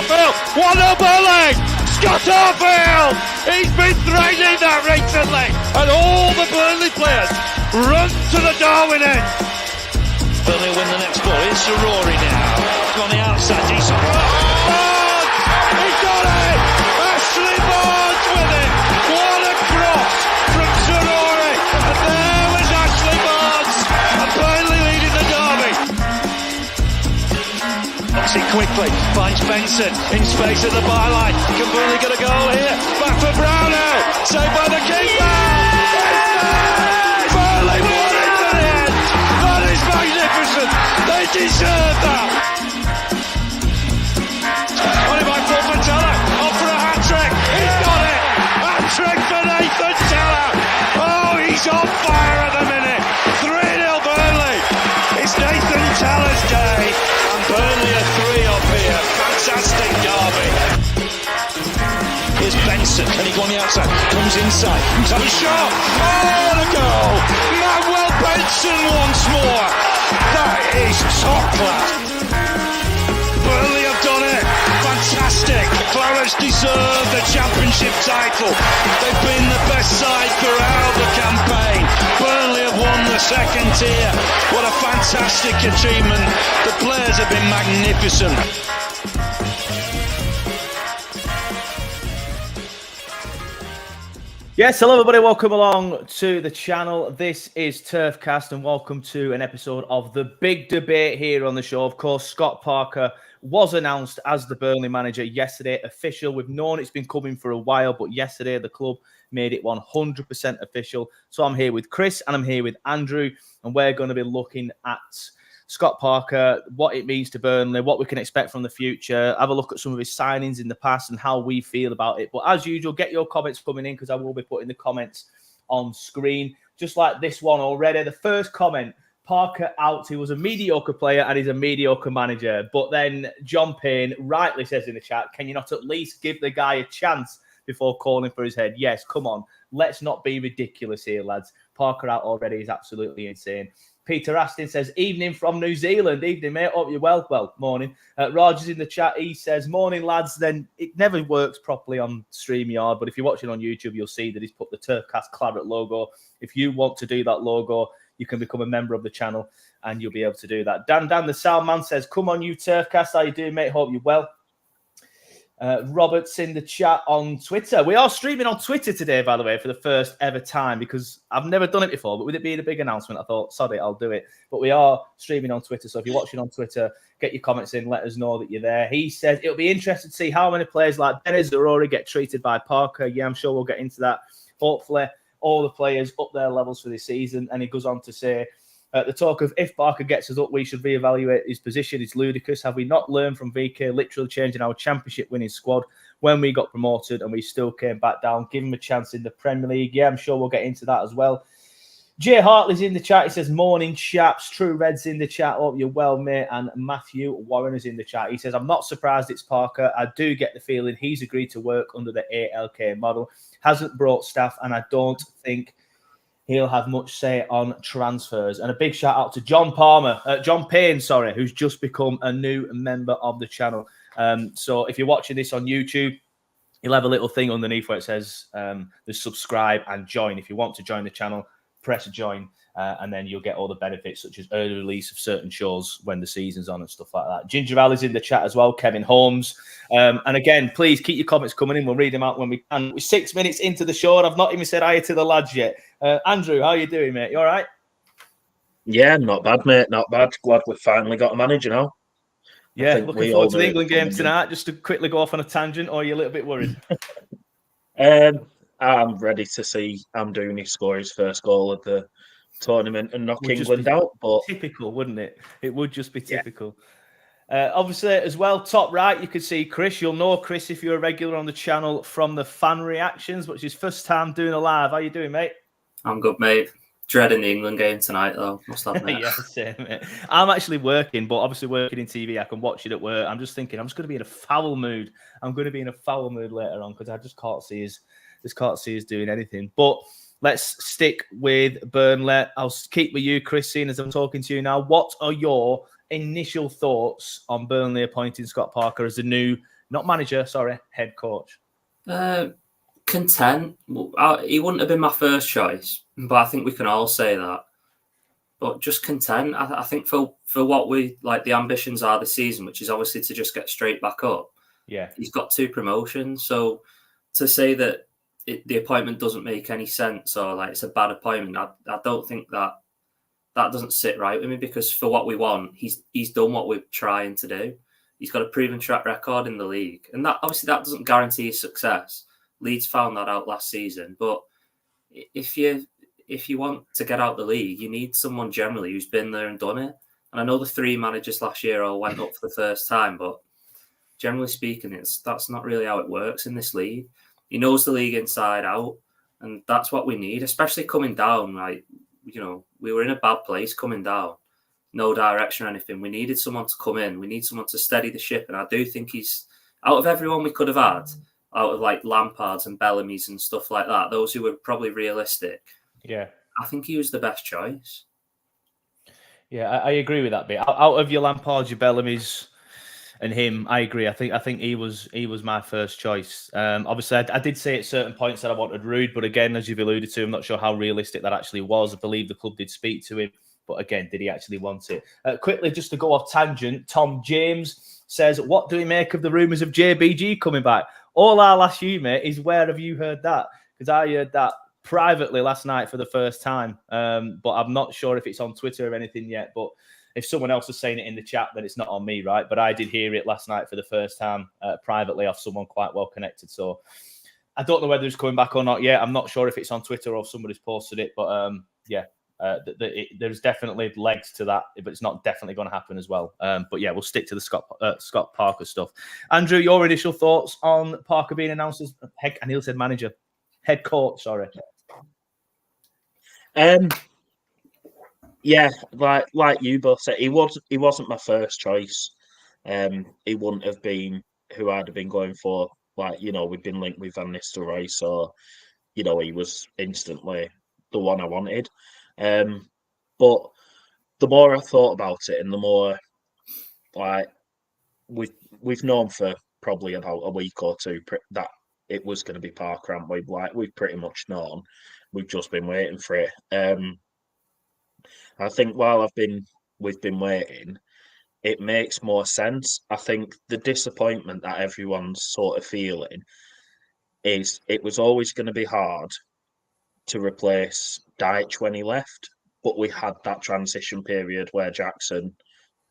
Arfield, 1-0 Burnley. Scott Arfield, he's been threatening that recently, and all the Burnley players run to the Darwin end. Burnley win the next ball. It's Rory now. On the outside, decent. Barnes! He got it! Ashley Barnes with it! What a cross from Rory! And there was Ashley Barnes! And Burnley leading the derby. Knocks it quickly. Finds Benson in space at the byline. Can Burnley get a goal here? Back for Brownell. Saved by the keeper! Burnley won it to the end! That is magnificent! They deserve that! Only by Paul Teller. Off for a hat-trick. He's got it! Hat-trick for Nathan Teller! Oh, he's on fire at the minute! 3-0 Burnley! It's Nathan Teller's day! And Burnley are 3 up here. Fantastic derby. Here's Benson. Can he go on the outside? Comes inside. He's had a shot. Oh, the goal! Manuel Benson once more! That is top class! Burnley have done it! Fantastic! Clarence deserve the championship title. They've been the best side throughout the campaign. Burnley have won the second tier. What a fantastic achievement. The players have been magnificent. Yes, hello everybody, welcome along to the channel. This is TurfCast and welcome to an episode of the big debate here on the show. Of course, Scott Parker was announced as the Burnley manager yesterday, official. We've known it's been coming for a while, but yesterday the club made it 100% official. So I'm here with Chris and I'm here with Andrew, and we're going to be looking at Scott Parker, what it means to Burnley, what we can expect from the future, have a look at some of his signings in the past and how we feel about it. But as usual, get your comments coming in because I will be putting the comments on screen, just like this one already. The first comment, Parker out. He was a mediocre player and he's a mediocre manager. But then John Payne rightly says in the chat, can you not at least give the guy a chance before calling for his head? Yes, come on. Let's not be ridiculous here, lads. Parker out already is absolutely insane. Peter Aston says, evening from New Zealand. Evening, mate. Hope you're well. Well, morning. Roger's in the chat. He says, morning, lads. Then it never works properly on StreamYard, but if you're watching on YouTube, you'll see that he's put the TurfCast Claret logo. If you want to do that logo, you can become a member of the channel and you'll be able to do that. Dan, the sound man, says, come on, you TurfCast. How you doing, mate? Hope you're well. Robert's in the chat on Twitter. We are streaming on Twitter today, by the way, for the first ever time, because I've never done it before, but with it being a big announcement, I thought, sod it, I'll do it. But we are streaming on Twitter, so if you're watching on Twitter, get your comments in, let us know that you're there. He says, it'll be interesting to see how many players like Dennis Zarori get treated by Parker. Yeah, I'm sure we'll get into that. Hopefully, all the players up their levels for this season. And he goes on to say, the talk of if Parker gets us up, we should reevaluate his position. It's ludicrous. Have we not learned from VK literally changing our championship winning squad when we got promoted and we still came back down? Give him a chance in the Premier League. Yeah, I'm sure we'll get into that as well. Jay Hartley's in the chat. He says, morning, chaps. True Red's in the chat. Hope you're well, mate. And Matthew Warren is in the chat. He says, I'm not surprised it's Parker. I do get the feeling he's agreed to work under the ALK model. Hasn't brought staff, and I don't think he'll have much say on transfers. And a big shout out to John Payne, who's just become a new member of the channel. So if you're watching this on YouTube, you'll have a little thing underneath where it says there's subscribe and join. If you want to join the channel, press join, and then you'll get all the benefits such as early release of certain shows when the season's on and stuff like that. Ginger Alley's in the chat as well, Kevin Holmes. And again, please keep your comments coming in. We'll read them out when we can. We're 6 minutes into the show and I've not even said hi to the lads yet. Andrew, how you doing, mate? You all right? Yeah, not bad, mate. Not bad. Glad we've finally got a manager now. Yeah, looking forward to the England game tonight. Just to quickly go off on a tangent, or are you a little bit worried? I'm ready to see Amdouni score his first goal of the tournament and knock England out. But typical, wouldn't it? It would just be typical. Yeah. Obviously, as well, top right, you can see Chris. You'll know Chris if you're a regular on the channel from the fan reactions, which is first time doing a live. How you doing, mate? I'm good, mate. Dreading the England game tonight, though. Must admit. Yeah, same, mate. I'm actually working, but obviously working in TV, I can watch it at work. I'm just thinking, I'm just going to be in a foul mood. I'm going to be in a foul mood later on because I just can't see us doing anything. But let's stick with Burnley. I'll keep with you, Chris, seeing as I'm talking to you now. What are your initial thoughts on Burnley appointing Scott Parker as the new Not manager, sorry, head coach. Content. He wouldn't have been my first choice, but I think we can all say that. But just content. I think for what we like the ambitions are this season, which is obviously to just get straight back up. Yeah, he's got 2 promotions, so to say that the appointment doesn't make any sense or like it's a bad appointment, I don't think that doesn't sit right with me, because for what we want, he's done what we're trying to do. He's got a proven track record in the league, and that obviously that doesn't guarantee his success. Leeds found that out last season, but if you want to get out the league, you need someone generally who's been there and done it. And I know the 3 managers last year all went up for the first time, but generally speaking, that's not really how it works in this league. He knows the league inside out, and that's what we need, especially coming down. Like, we were in a bad place coming down, no direction or anything. We needed someone to come in. We need someone to steady the ship, and I do think he's, out of everyone we could have had, out of like Lampards and Bellamy's and stuff like that, those who were probably realistic. Yeah, I think he was the best choice. Yeah, I agree with that bit. Out of your Lampards, your Bellamy's, and him, I agree. I think he was my first choice. Obviously, I did say at certain points that I wanted Rude, but again, as you've alluded to, I'm not sure how realistic that actually was. I believe the club did speak to him, but again, did he actually want it? Quickly, just to go off tangent, Tom James says, "What do we make of the rumours of JBG coming back?" All I'll ask you, mate, is where have you heard that? Because I heard that privately last night for the first time, but I'm not sure if it's on Twitter or anything yet. But if someone else is saying it in the chat, then it's not on me, right? But I did hear it last night for the first time privately off someone quite well connected. So I don't know whether it's coming back or not yet. I'm not sure if it's on Twitter or if somebody's posted it. But there's definitely legs to that, but it's not definitely going to happen as well. But yeah, we'll stick to the Scott Parker stuff. Andrew, your initial thoughts on Parker being announced as head coach, sorry. Yeah, like you both said, he wasn't my first choice. He wouldn't have been who I'd have been going for. Like, we've been linked with Van Nistelrooy, so he was instantly the one I wanted. But the more I thought about it, and the more like we've known for probably about a week or two that it was going to be Parker, haven't we? Like, we've pretty much known. We've just been waiting for it. I think while we've been waiting, it makes more sense. I think the disappointment that everyone's sort of feeling is it was always going to be hard to replace Deitch when he left, but we had that transition period where Jackson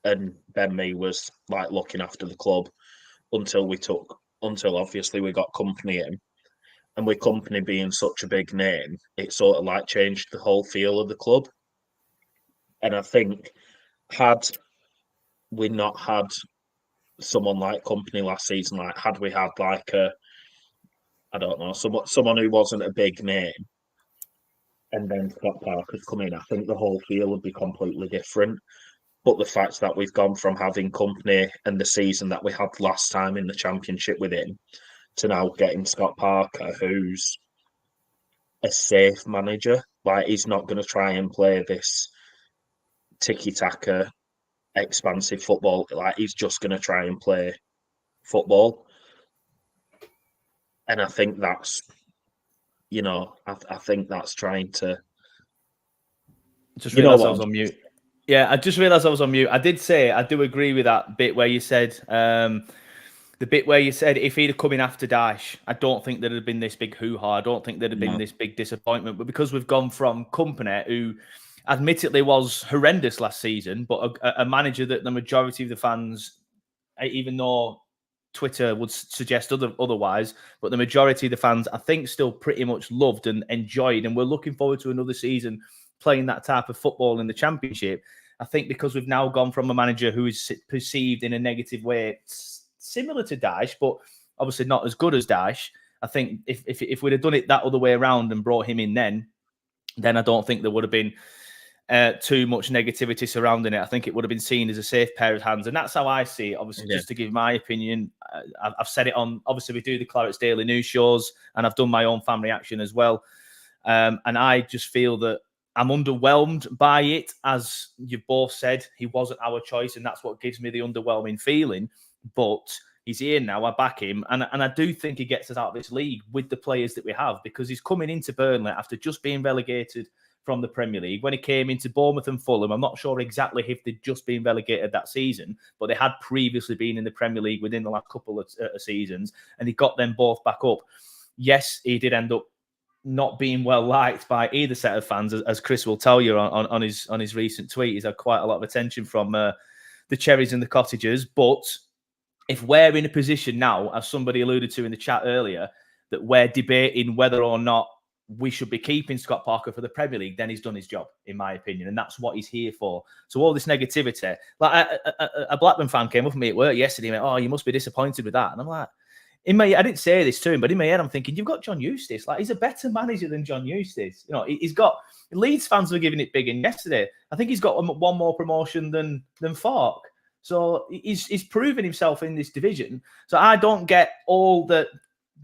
and Bellamy was like looking after the club until obviously we got Company in. And with Company being such a big name, it sort of like changed the whole feel of the club. And I think had we not had someone like Company last season, like had we had like someone who wasn't a big name, and then Scott Parker's come in, I think the whole feel would be completely different. But the fact that we've gone from having Company and the season that we had last time in the Championship with him to now getting Scott Parker, who's a safe manager, like he's not going to try and play this tiki-taka expansive football. Like, he's just going to try and play football. And I think that's, I think that's trying to... Just realised I was on mute. Yeah, I just realised I was on mute. I did say, I do agree with that bit where you said, the bit where you said if he'd have come in after Daesh, I don't think there'd have been this big hoo-ha. I don't think there'd have been this big disappointment. But because we've gone from Company, who admittedly was horrendous last season, but a manager that the majority of the fans, even though Twitter would suggest otherwise, but the majority of the fans, I think, still pretty much loved and enjoyed. And we're looking forward to another season playing that type of football in the Championship. I think because we've now gone from a manager who is perceived in a negative way, similar to Daesh, but obviously not as good as Daesh. I think if we'd have done it that other way around and brought him in then I don't think there would have been too much negativity surrounding it. I think it would have been seen as a safe pair of hands. And that's how I see it. Obviously, just to give my opinion, I've said it on, obviously we do the Clarets Daily News shows, and I've done my own fan reaction as well. And I just feel that I'm underwhelmed by it. As you've both said, he wasn't our choice, and that's what gives me the underwhelming feeling. But He's here now. I back him. And I do think he gets us out of this league with the players that we have, because he's coming into Burnley after just being relegated from the Premier League. When he came into Bournemouth and Fulham, I'm not sure exactly if they'd just been relegated that season, but they had previously been in the Premier League within the last couple of seasons, and he got them both back up. Yes, he did end up not being well liked by either set of fans, as Chris will tell you on his recent tweet. He's had quite a lot of attention from the Cherries and the Cottagers. But if we're in a position now, as somebody alluded to in the chat earlier, that we're debating whether or not we should be keeping Scott Parker for the Premier League, then he's done his job, in my opinion, and that's what he's here for. So all this negativity, like a Blackburn fan came up to me at work yesterday and went, "Oh, you must be disappointed with that," and I'm like, I didn't say this to him, but in my head, I'm thinking, you've got John Eustace. Like, he's a better manager than John Eustace. You know, he's got Leeds fans were giving it big in yesterday. I think he's got one more promotion than Falk. So he's proven himself in this division. So I don't get all the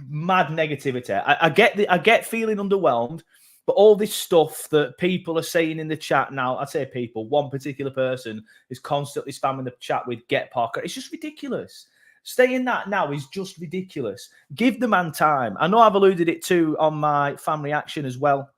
mad negativity. I get feeling underwhelmed, but all this stuff that people are saying in the chat now, I say people, one particular person is constantly spamming the chat with "get Parker." It's just ridiculous. Saying that now is just ridiculous. Give the man time. I know I've alluded it to on my fan reaction as well.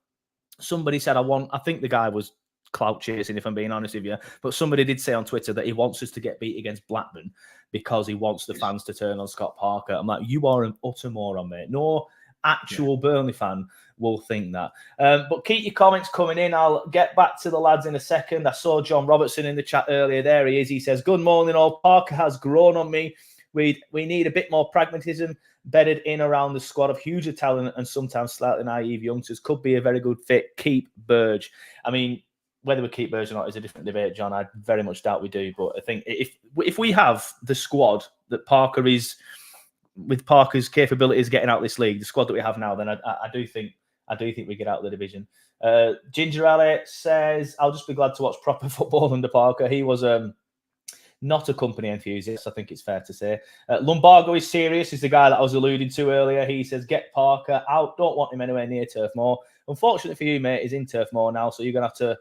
Somebody said I think the guy was clout chasing, if I'm being honest with you, but somebody did say on Twitter that he wants us to get beat against Blackburn because he wants the fans to turn on Scott Parker. I'm like, you are an utter moron, mate. No actual Burnley fan will think that. But keep your comments coming in. I'll get back to the lads in a second. I saw John Robertson in the chat earlier. There he is. He says, "Good morning, all. Parker has grown on me. We need a bit more pragmatism bedded in around the squad of huge talent and sometimes slightly naive youngsters. Could be a very good fit. Keep Burge." I mean, whether we keep Burge or not is a different debate, John. I very much doubt we do. But I think if we have the squad that Parker is, with Parker's capabilities getting out of this league, the squad that we have now, then I do think we get out of the division. Ginger Alley says, "I'll just be glad to watch proper football under Parker. He was not a company enthusiast, I think it's fair to say." Lumbago is serious, is the guy that I was alluding to earlier. He says, "Get Parker out. Don't want him anywhere near Turf Moor." Unfortunately for you, mate, he's in Turf Moor now, so you're going to have to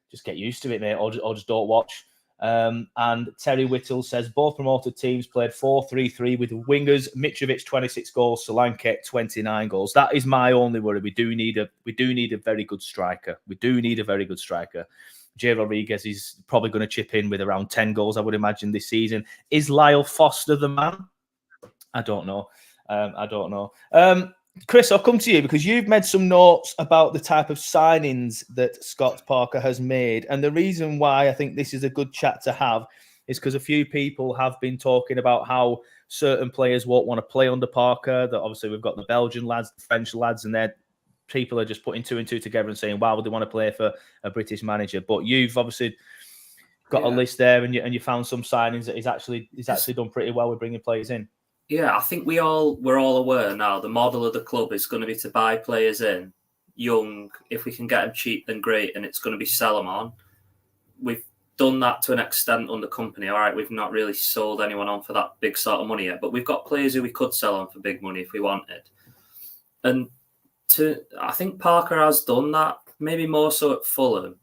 just get used to it, mate, or just don't watch. And Terry Whittle says, "Both promoted teams played 4-3-3 with wingers. Mitrovic 26 goals, Solanke 29 goals. That is my only worry. We do need a very good striker. Jay Rodriguez is probably going to chip in with around 10 goals, I would imagine, this season. Is Lyle Foster the man? I don't know. Chris, I'll come to you because you've made some notes about the type of signings that Scott Parker has made. And the reason why I think this is a good chat to have is because a few people have been talking about how certain players won't want to play under Parker. That obviously we've got the Belgian lads, the French lads, and people are just putting two and two together and saying, why would they want to play for a British manager? But you've obviously got a list there, and you found some signings that he's actually done pretty well with bringing players in. Yeah, I think we're all aware now. The model of the club is going to be to buy players in young. If we can get them cheap, then great, and it's going to be sell them on. We've done that to an extent under company. All right, we've not really sold anyone on for that big sort of money yet, but we've got players who we could sell on for big money if we wanted. And I think Parker has done that, maybe more so at Fulham.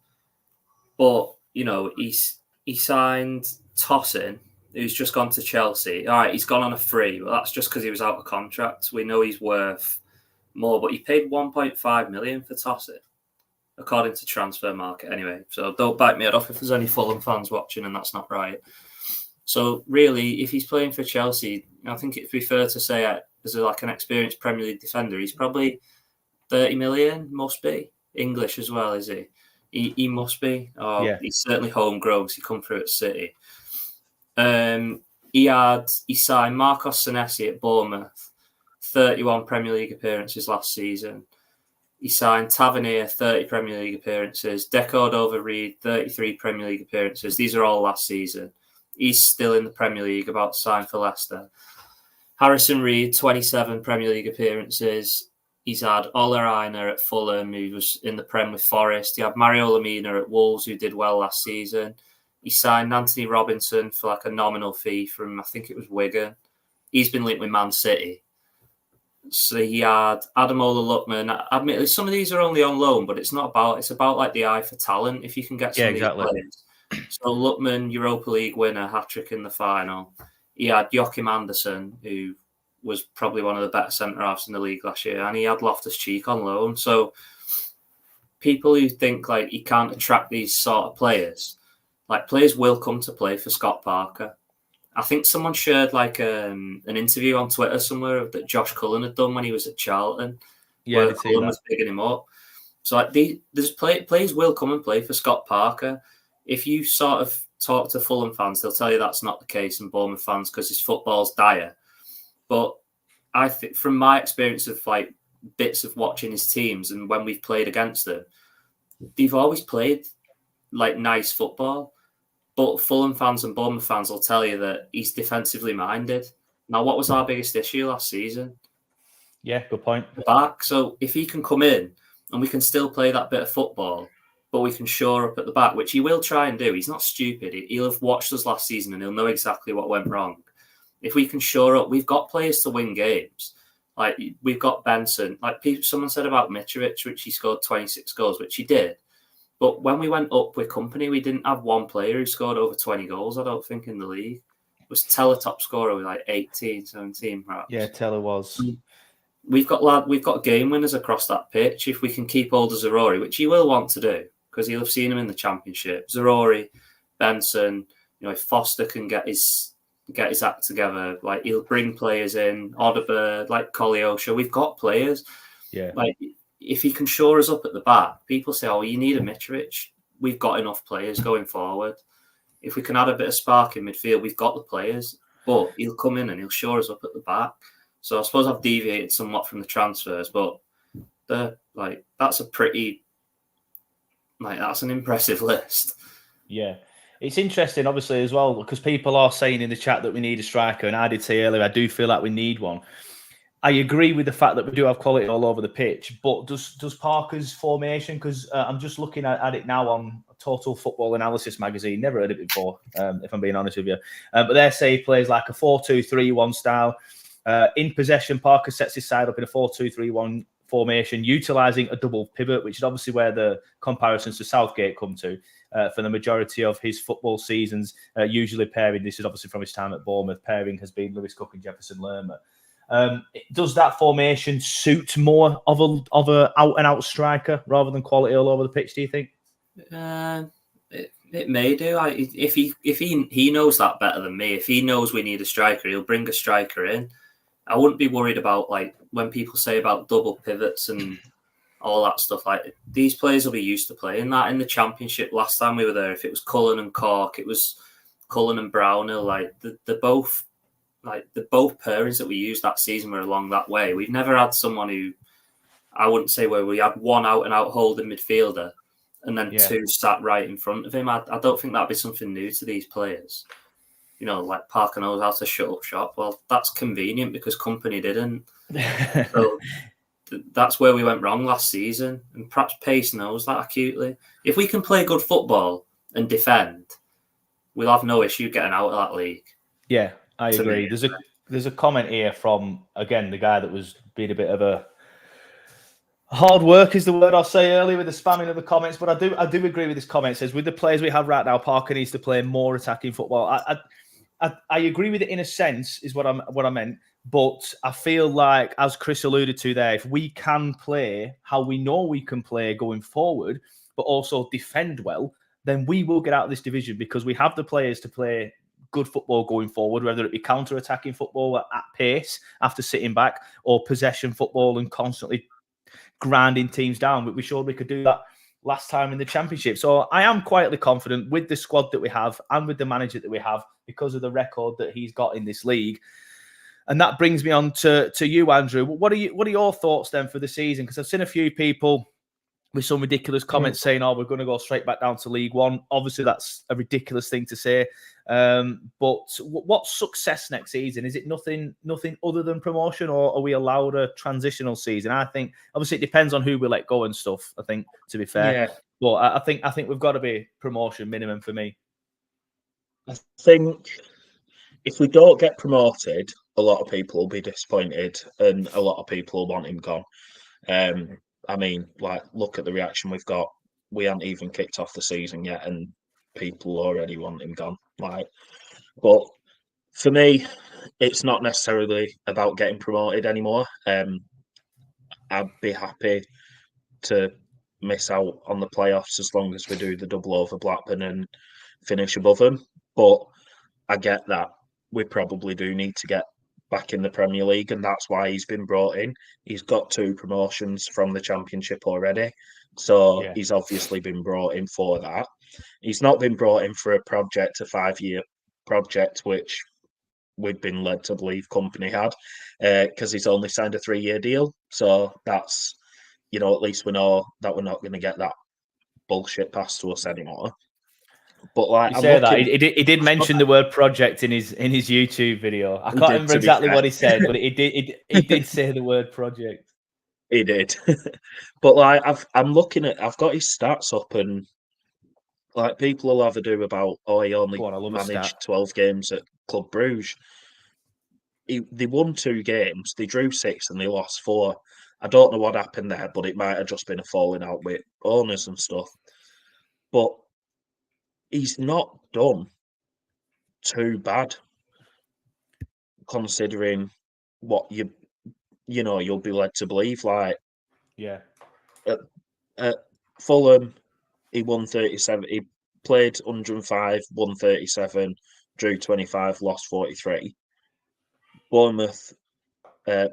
But, you know, he signed Tosin, who's just gone to Chelsea. All right, he's gone on a free. Well, that's just because he was out of contract. We know he's worth more, but he paid 1.5 million for Tosin, according to Transfer Market anyway. So don't bite me head off if there's any Fulham fans watching and that's not right. So really, if he's playing for Chelsea, I think it'd be fair to say as like an experienced Premier League defender, he's probably 30 million, must be. English as well, is he? He must be. He's certainly homegrown because he come through at City. He signed Marcos Senesi at Bournemouth, 31 Premier League appearances last season. He signed Tavernier, 30 Premier League appearances. Decordova-Reid, 33 Premier League appearances. These are all last season. He's still in the Premier League, about to sign for Leicester. Harrison Reed, 27 Premier League appearances. He's had Ola Aina at Fulham, who was in the Prem with Forest. He had Mario Lemina at Wolves, who did well last season. He signed Anthony Robinson for like a nominal fee from, I think it was Wigan. He's been linked with Man City. So he had Ademola Lookman. Admittedly, some of these are only on loan, but it's about like the eye for talent. If you can get some of these players. So Lookman, Europa League winner, hat-trick in the final. he had Joachim Andersen, who was probably one of the better centre-halves in the league last year, and he had Loftus-Cheek on loan. So people who think like he can't attract these sort of players, like players will come to play for Scott Parker. I think someone shared like an interview on Twitter somewhere that Josh Cullen had done when he was at Charlton, where Cullen was bigging him up. So like players will come and play for Scott Parker. If you sort of talk to Fulham fans, they'll tell you that's not the case, and Bournemouth fans because his football's dire. But I think from my experience of like bits of watching his teams and when we've played against them, they've always played like nice football. But Fulham fans and Bournemouth fans will tell you that he's defensively minded. Now, what was our biggest issue last season? Yeah, good point. Back. So if he can come in and we can still play that bit of football, but we can shore up at the back, which he will try and do. He's not stupid. He'll have watched us last season and he'll know exactly what went wrong. If we can shore up, we've got players to win games. Like we've got Benson. Like someone said about Mitrovic, which he scored 26 goals, which he did. But when we went up with Company, we didn't have one player who scored over 20 goals, I don't think, in the league. It was Teller top scorer with like 18, 17 perhaps. Yeah, Teller was. We've got game winners across that pitch. If we can keep hold of Zarori, which he will want to do, because he'll have seen him in the Championship. Zarori, Benson, if Foster can get his act together, like he'll bring players in, Odeberg, like Koleosha. We've got players. Yeah. Like if he can shore us up at the back, people say, "Oh, you need a Mitrovic." We've got enough players going forward. If we can add a bit of spark in midfield, we've got the players. But he'll come in and he'll shore us up at the back. So I suppose I've deviated somewhat from the transfers, but that's a pretty that's an impressive list. Yeah. It's interesting, obviously, as well, because people are saying in the chat that we need a striker, and I did say earlier, I do feel like we need one. I agree with the fact that we do have quality all over the pitch, but does Parker's formation, because I'm just looking at it now on Total Football Analysis magazine, never heard of it before, if I'm being honest with you, but they say he plays like a 4-2-3-1 style. In possession, Parker sets his side up in a 4-2-3-1 formation, utilising a double pivot, which is obviously where the comparisons to Southgate come to. For the majority of his football seasons, usually pairing, this is obviously from his time at Bournemouth, pairing has been Lewis Cook and Jefferson Lerma. Does that formation suit more of a out-and-out striker rather than quality all over the pitch, do you think? It may do. If he knows that better than me, if he knows we need a striker, he'll bring a striker in. I wouldn't be worried about like when people say about double pivots and all that stuff. Like these players will be used to playing that in the Championship. Last time we were there, if it was Cullen and Cork, it was Cullen and Brownhill. Like the both pairings that we used that season were along that way. We've never had someone who, I wouldn't say where we had one out and out holding midfielder and then two sat right in front of him. I don't think that'd be something new to these players. Like Parker knows how to shut up shop. Well, that's convenient because Company didn't. So that's where we went wrong last season. And perhaps Pace knows that acutely. If we can play good football and defend, we'll have no issue getting out of that league. Yeah, I agree. There's a comment here from, again, the guy that was being a bit of a hard work is the word I'll say earlier with the spamming of the comments, but I do agree with this comment. It says, with the players we have right now, Parker needs to play more attacking football. I agree with it in a sense, is what I meant. But I feel like, as Chris alluded to there, if we can play how we know we can play going forward, but also defend well, then we will get out of this division because we have the players to play good football going forward, whether it be counter-attacking football at pace after sitting back or possession football and constantly grinding teams down. We showed we could do that last time in the Championship. So I am quietly confident with the squad that we have and with the manager that we have because of the record that he's got in this league. And that brings me on to you, Andrew. What are your thoughts then for the season? Because I've seen a few people with some ridiculous comments saying, "Oh, we're going to go straight back down to League One." Obviously, that's a ridiculous thing to say. But what's success next season? Is it nothing other than promotion, or are we allowed a transitional season? I think obviously it depends on who we let go and stuff. I think, to be fair, Yeah. But I think we've got to be promotion minimum for me. I think if we don't get promoted, a lot of people will be disappointed, and a lot of people will want him gone. I mean, like, look at the reaction we've got. We haven't even kicked off the season yet, and people already want him gone. But For me, it's not necessarily about getting promoted anymore. I'd be happy to miss out on the playoffs as long as we do the double over Blackburn and finish above them. But I get that we probably do need to get back in the Premier League, and that's why he's been brought in. He's got 2 promotions from the Championship already, so he's obviously been brought in for that. He's not been brought in for a 5-year project, which we'd been led to believe Company had, because he's only signed a 3-year deal. So that's, at least we know that we're not going to get that bullshit passed to us anymore. But you say that he did mention the word project in his YouTube video. I can't remember exactly what he said, but he did say the word project. He did. But I've got his stats up, and people will have a do about he only managed 12 games at Club Brugge. They won 2 games, they drew 6 and they lost 4. I don't know what happened there, but it might have just been a falling out with owners and stuff. But he's not done too bad, considering what you'll be led to believe. At Fulham, he won 37. He played 105, won 37, drew 25, lost 43. Bournemouth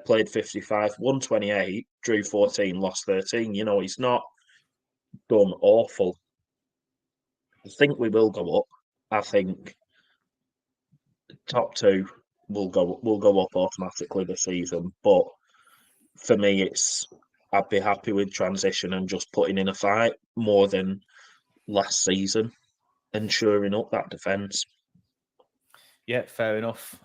played 55, won 28, drew 14, lost 13. He's not done awful. I think we will go up. I think top 2 will go up automatically this season. But for me, I'd be happy with transition and just putting in a fight more than last season and shoring up that defence. Yeah, fair enough.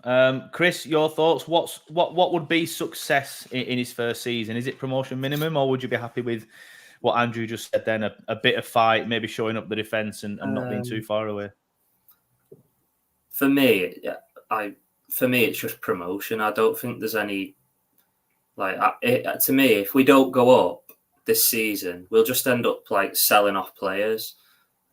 Chris, your thoughts? What would be success in his first season? Is it promotion minimum, or would you be happy with what Andrew just said then, a bit of fight, maybe showing up the defence and not being too far away? For me, it's just promotion. I don't think there's any to me, if we don't go up this season, we'll just end up selling off players.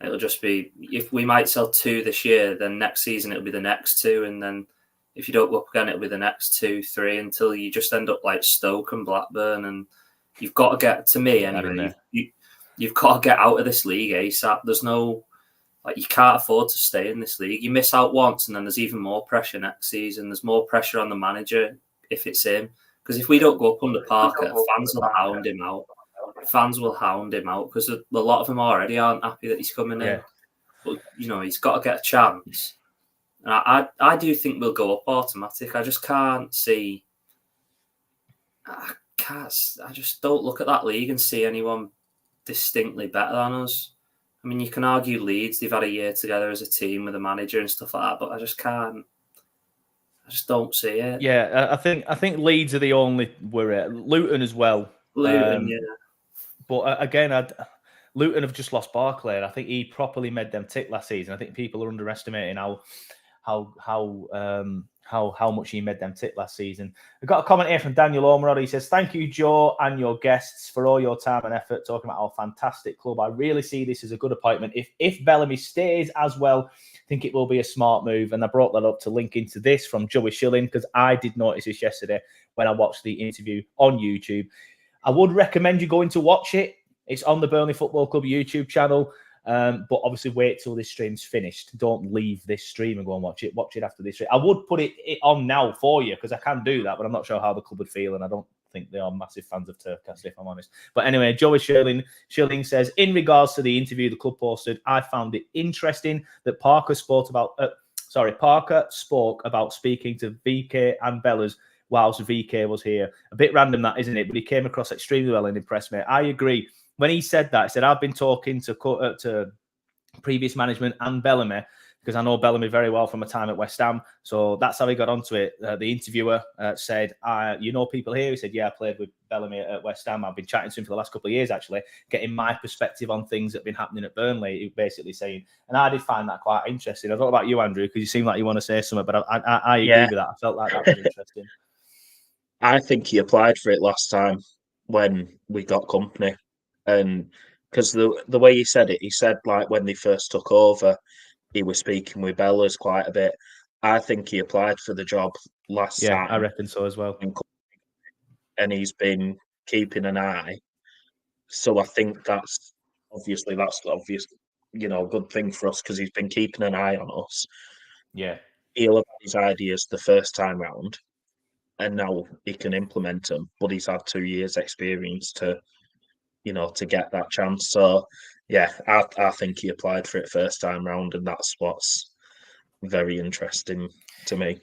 It'll just be, if we might sell 2 this year, then next season it'll be the next 2, and then if you don't go up again, it'll be the next 2, 3, until you just end up like Stoke and Blackburn. And you've got to get, to me anyway, you've got to get out of this league ASAP. There's no, you can't afford to stay in this league. You miss out once, and then there's even more pressure next season. There's more pressure on the manager if it's him. Because if we don't go up under Parker, fans will hound him out. Fans will hound him out because a lot of them already aren't happy that he's coming in. But, he's got to get a chance. And I do think we'll go up automatic. I just can't see... I just don't look at that league and see anyone distinctly better than us. I mean, you can argue Leeds. They've had a year together as a team with a manager and stuff like that, but I just can't. I just don't see it. Yeah, I think Leeds are the only worry. Luton as well. Luton, yeah. But again, Luton have just lost Barclay, and I think he properly made them tick last season. I think people are underestimating how much he made them tick last season. We've got a comment here from Daniel Ormerod. He says, "Thank you, Joe, and your guests for all your time and effort talking about our fantastic club. I really see this as a good appointment. If Bellamy stays as well, I think it will be a smart move." And I brought that up to link into this from Joey Schilling, because I did notice this yesterday when I watched the interview on YouTube. I would recommend you going to watch it. It's on the Burnley Football Club YouTube channel. But obviously wait till this stream's finished. Don't leave this stream and go and watch it. Watch it after this stream. I would put it on now for you because I can do that, but I'm not sure how the club would feel, and I don't think they are massive fans of TurfCast, if I'm honest. But anyway, Joey Schilling says, in regards to the interview the club posted, I found it interesting that Parker spoke about speaking to VK and Bellas whilst VK was here. A bit random that, isn't it? But he came across extremely well and impressed me. I agree. When he said that, he said, I've been talking to previous management and Bellamy, because I know Bellamy very well from a time at West Ham. So that's how he got onto it. The interviewer said, you know people here? He said, yeah, I played with Bellamy at West Ham. I've been chatting to him for the last couple of years, actually, getting my perspective on things that have been happening at Burnley, he was basically saying. And I did find that quite interesting. I don't know about you, Andrew, because you seem like you want to say something, but I agree with that. I felt like that was interesting. I think he applied for it last time when we got company. And because the way he said it, he said like when they first took over, he was speaking with Bellas quite a bit. I think he applied for the job last time. I reckon so as well. And he's been keeping an eye. So I think that's obvious, good thing for us because he's been keeping an eye on us. Yeah. He'll have his ideas the first time round, and now he can implement them. But he's had 2 years' experience to get that chance. So yeah, I think he applied for it first time round, and that's what's very interesting to me.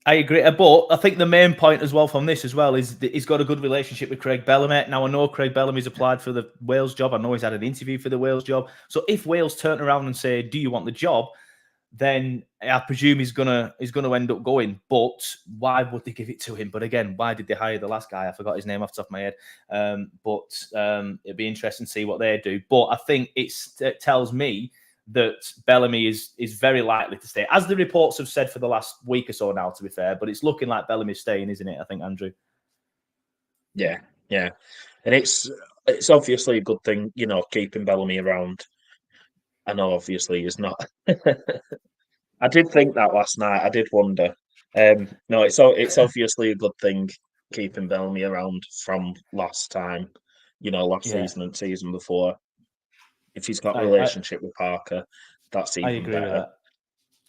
I agree, but I think the main point as well from this as well is that he's got a good relationship with Craig Bellamy. Now, I know Craig Bellamy's applied for the Wales job. I know he's had an interview for the Wales job. So if Wales turn around and say, do you want the job? Then I presume he's gonna end up going. But why would they give it to him? But again, why did they hire the last guy? I forgot his name off the top of my head. But it'd be interesting to see what they do. But I think it tells me that Bellamy is very likely to stay, as the reports have said for the last week or so now, to be fair. But it's looking like Bellamy's staying, isn't it? I think, Andrew. Yeah. And it's obviously a good thing, keeping Bellamy around. I know, obviously, he's not. I did think that last night. I did wonder. No, it's obviously a good thing keeping Bellamy around from last time, season and season before. If he's got a relationship with Parker, that's even better.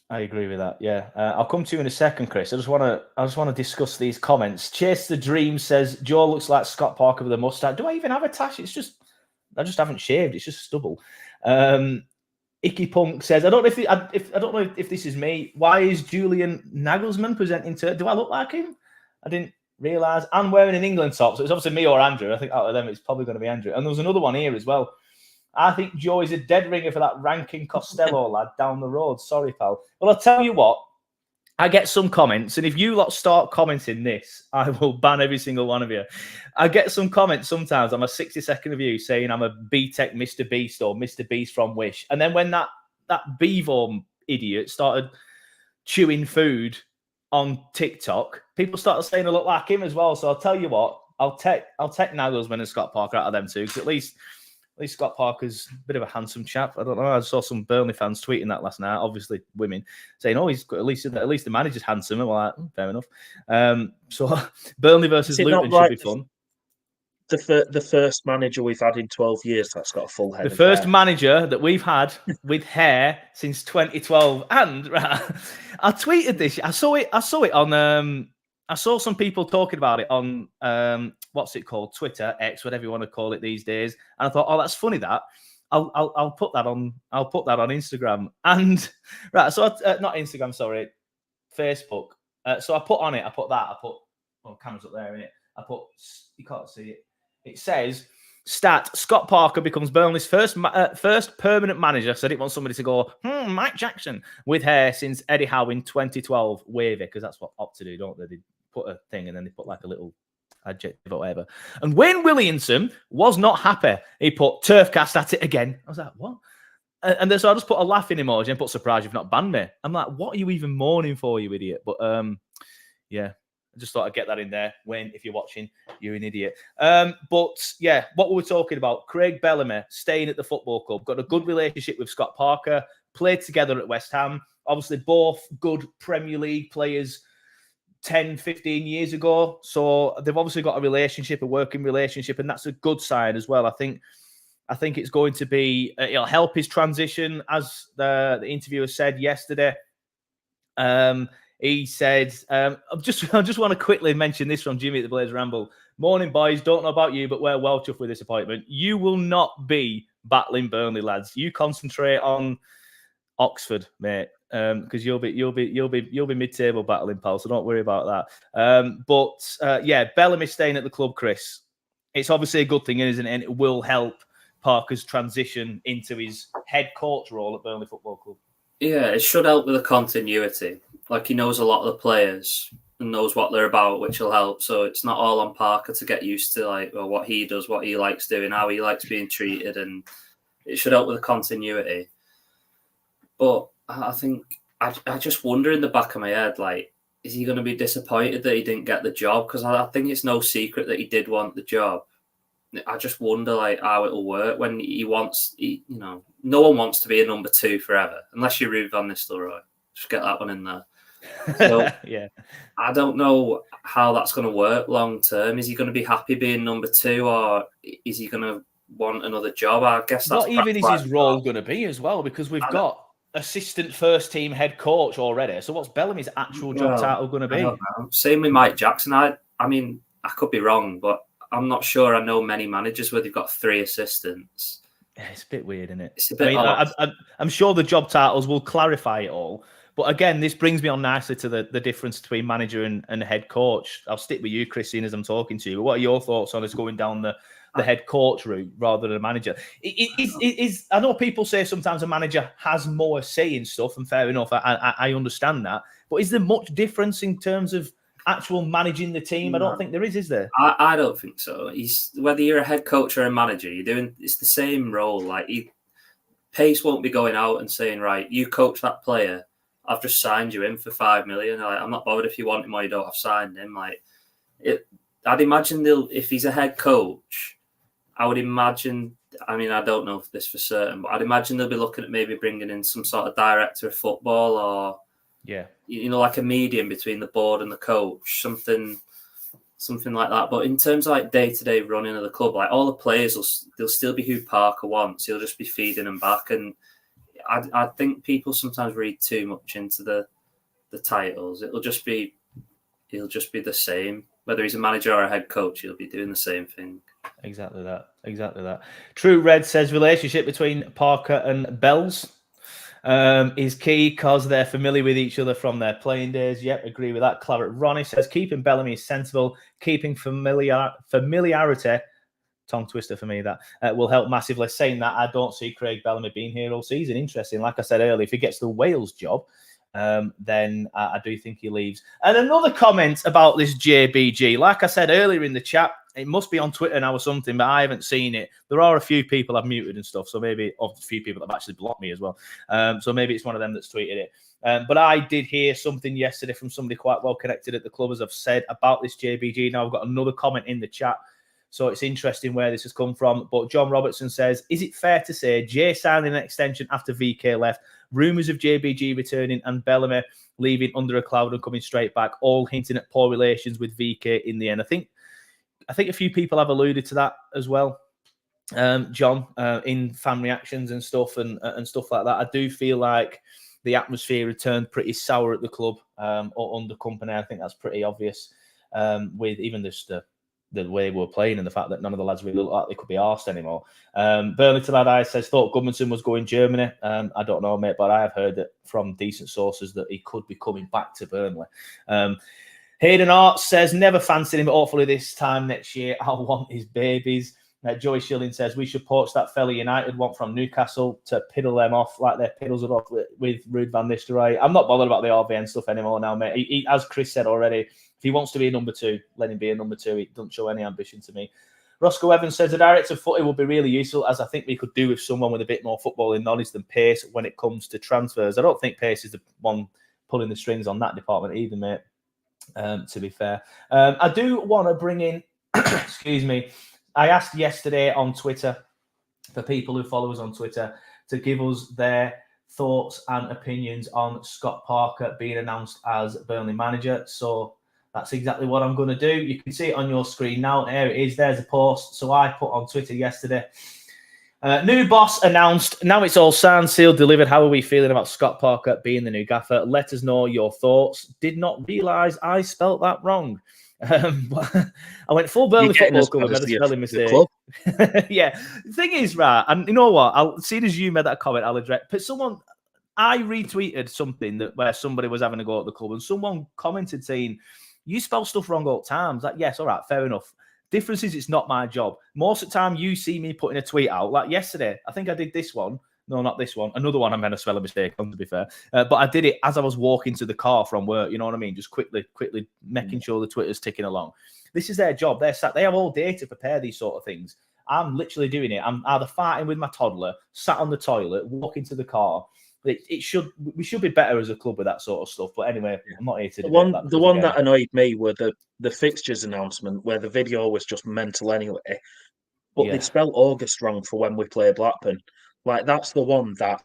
I agree with that. Yeah, I'll come to you in a second, Chris. I just want to discuss these comments. Chase the Dream says Joe looks like Scott Parker with a mustache. Do I even have a tash? I just haven't shaved. It's just stubble. Icky Punk says, I don't know if this is me. Why is Julian Nagelsmann presenting to? Do I look like him? I didn't realise. I'm wearing an England top, so it's obviously me or Andrew. I think out of them, it's probably going to be Andrew. And there was another one here as well. I think Joe is a dead ringer for that Rankin Costello lad down the road. Sorry, pal. Well, I'll tell you what. I get some comments, and if you lot start commenting this, I will ban every single one of you. I get some comments sometimes on a 60-second review saying I'm a B-Tech Mr. Beast or Mr. Beast from Wish. And then when that Bevo idiot started chewing food on TikTok, people started saying I look like him as well. So I'll tell you what, I'll take Nagelsmann and Scott Parker out of them two, because at least Scott Parker's a bit of a handsome chap. I don't know. I saw some Burnley fans tweeting that last night. Obviously, women saying, "Oh, he's got, at least the manager's handsome." And we're like, fair enough. So Burnley versus Luton should be fun. The first manager we've had in 12 years that's got a full head. The first manager that we've had with hair since 2012. And I tweeted this. I saw it on. I saw some people talking about it on what's it called, Twitter, X, whatever you want to call it these days. And I thought, oh, that's funny. That I'll put that on. I'll put that on Instagram. And right, so not Instagram, sorry, Facebook. So I put on it. I put camera's up there, innit? You can't see it. It says, stat, Scott Parker becomes Burnley's first permanent manager. So I didn't want somebody to go, Mike Jackson, with hair since Eddie Howe in 2012. Wavy, because that's what Opta do, don't they? They put a thing and then they put like a little adjective or whatever. And Wayne Williamson was not happy. He put TurfCast at it again. I was like, what? And then so I just put a laughing emoji and put surprise you've not banned me. I'm like, what are you even mourning for, you idiot? But yeah. I just thought I'd get that in there. Wayne, if you're watching, you're an idiot. But yeah, what we were talking about, Craig Bellamy staying at the football club, got a good relationship with Scott Parker, played together at West Ham. Obviously, both good Premier League players 10, 15 years ago. So they've obviously got a working relationship, and that's a good sign as well. I think it's going to be, it'll help his transition, as the interviewer said yesterday. He said, I just want to quickly mention this from Jimmy at the Blaze Ramble. Morning, boys. Don't know about you, but we're well chuffed with this appointment. You will not be battling Burnley, lads. You concentrate on Oxford, mate, because you'll be mid-table battling, pal. So don't worry about that. Yeah, Bellamy staying at the club, Chris. It's obviously a good thing, isn't it? And it will help Parker's transition into his head coach role at Burnley Football Club. Yeah, it should help with the continuity. Like, he knows a lot of the players and knows what they're about, which will help. So it's not all on Parker to get used to what he does, what he likes doing, how he likes being treated, and it should help with the continuity. But I think I just wonder in the back of my head, is he going to be disappointed that he didn't get the job? Because I think it's no secret that he did want the job. I just wonder how it'll work when no one wants to be a number two forever, unless you're Ruud van Nistelrooy. Just get that one in there. So yeah, I don't know how that's going to work long term. Is he going to be happy being number 2, or is he going to want another job? I guess that's what even is his role going to be as well? Because we've got assistant first team head coach already. So what's Bellamy's actual job title going to be? I don't know. Same with Mike Jackson. I mean, I could be wrong, but I'm not sure. I know many managers where they've got 3 assistants. Yeah, it's a bit weird, isn't it? It's a bit odd. I'm sure the job titles will clarify it all. But again, this brings me on nicely to the difference between manager and head coach. I'll stick with you, Christine, as I'm talking to you. But what are your thoughts on us going down the head coach route rather than a manager? I know people say sometimes a manager has more say in stuff, and fair enough, I understand that. But is there much difference in terms of actual managing the team? I don't think there is there? I don't think so. Whether you're a head coach or a manager, it's the same role. Like Pace won't be going out and saying, right, you coach that player. I've just signed you in for $5 million. I'm not bothered if you want him or you don't. I've signed him. I'd imagine if he's a head coach, I would imagine. I mean, I don't know this for certain, but I'd imagine they'll be looking at maybe bringing in some sort of director of football, or like a medium between the board and the coach, something like that. But in terms of like day-to-day running of the club, like all the players they'll still be who Parker wants. He'll just be feeding them back, and I think people sometimes read too much into the titles. He'll just be the same. Whether he's a manager or a head coach, he'll be doing the same thing. Exactly that. True Red says relationship between Parker and Bells is key because they're familiar with each other from their playing days. Yep, agree with that. Claret Ronnie says keeping Bellamy is sensible. Keeping familiarity, tongue twister for me, that will help massively. Saying that, I don't see Craig Bellamy being here all season. Interesting. Like I said earlier, if he gets the Wales job, then I do think he leaves. And another comment about this JBG. Like I said earlier in the chat, it must be on Twitter now or something, but I haven't seen it. There are a few people I've muted and stuff, so maybe a few people have actually blocked me as well. So maybe it's one of them that's tweeted it. But I did hear something yesterday from somebody quite well connected at the club, as I've said, about this JBG. Now I've got another comment in the chat, so it's interesting where this has come from. But John Robertson says, is it fair to say Jay signing an extension after VK left, rumours of JBG returning and Bellamy leaving under a cloud and coming straight back, all hinting at poor relations with VK in the end? I think a few people have alluded to that as well, John, in fan reactions and stuff and stuff like that. I do feel like the atmosphere had turned pretty sour at the club or under company. I think that's pretty obvious with even just the way we were playing and the fact that none of the lads really looked like they could be arsed anymore. Burnley to Lad Eye says, thought Goodmanson was going Germany. I don't know, mate, but I have heard that from decent sources that he could be coming back to Burnley. Hayden Hart says, never fancied him, but hopefully this time next year, I'll want his babies. Joey Shilling says, we should poach that fella United want from Newcastle to piddle them off like their piddles are off with Ruud van Nistelrooy. I'm not bothered about the RVN stuff anymore now, mate. He, as Chris said already, if he wants to be a number 2, let him be a number 2. He doesn't show any ambition to me. Roscoe Evans says, the director of footy will be really useful, as I think we could do with someone with a bit more footballing knowledge than Pace when it comes to transfers. I don't think Pace is the one pulling the strings on that department either, mate. To be fair, I do want to bring in, excuse me, I asked yesterday on Twitter for people who follow us on Twitter to give us their thoughts and opinions on Scott Parker being announced as Burnley manager. So that's exactly what I'm going to do. You can see it on your screen now. There it is. There's a post. So I put on Twitter yesterday, new boss announced. Now it's all signed, sealed, delivered. How are we feeling about Scott Parker being the new gaffer? Let us know your thoughts. Did not realise I spelt that wrong. I went full Burnley Football Club and made a spelling mistake. Yeah. The thing is, right, and you know what? Seeing as you made that comment, I'll address. But I retweeted something where somebody was having a go at the club and someone commented saying, you spell stuff wrong all the time. Like, yes, all right, fair enough. Difference is it's not my job. Most of the time you see me putting a tweet out. Like yesterday, I think I did this one. No, not this one. Another one I made a spelling mistake on, to be fair. But I did it as I was walking to the car from work. You know what I mean? Just quickly making sure the Twitter's ticking along. This is their job. They have all day to prepare these sort of things. I'm literally doing it. I'm either fighting with my toddler, sat on the toilet, walking to the car. We should be better as a club with that sort of stuff. But anyway, I'm not here to debate that. The one that annoyed me were the fixtures announcement where the video was just mental anyway. But they spelled August wrong for when we play Blackburn. Like, that's the one that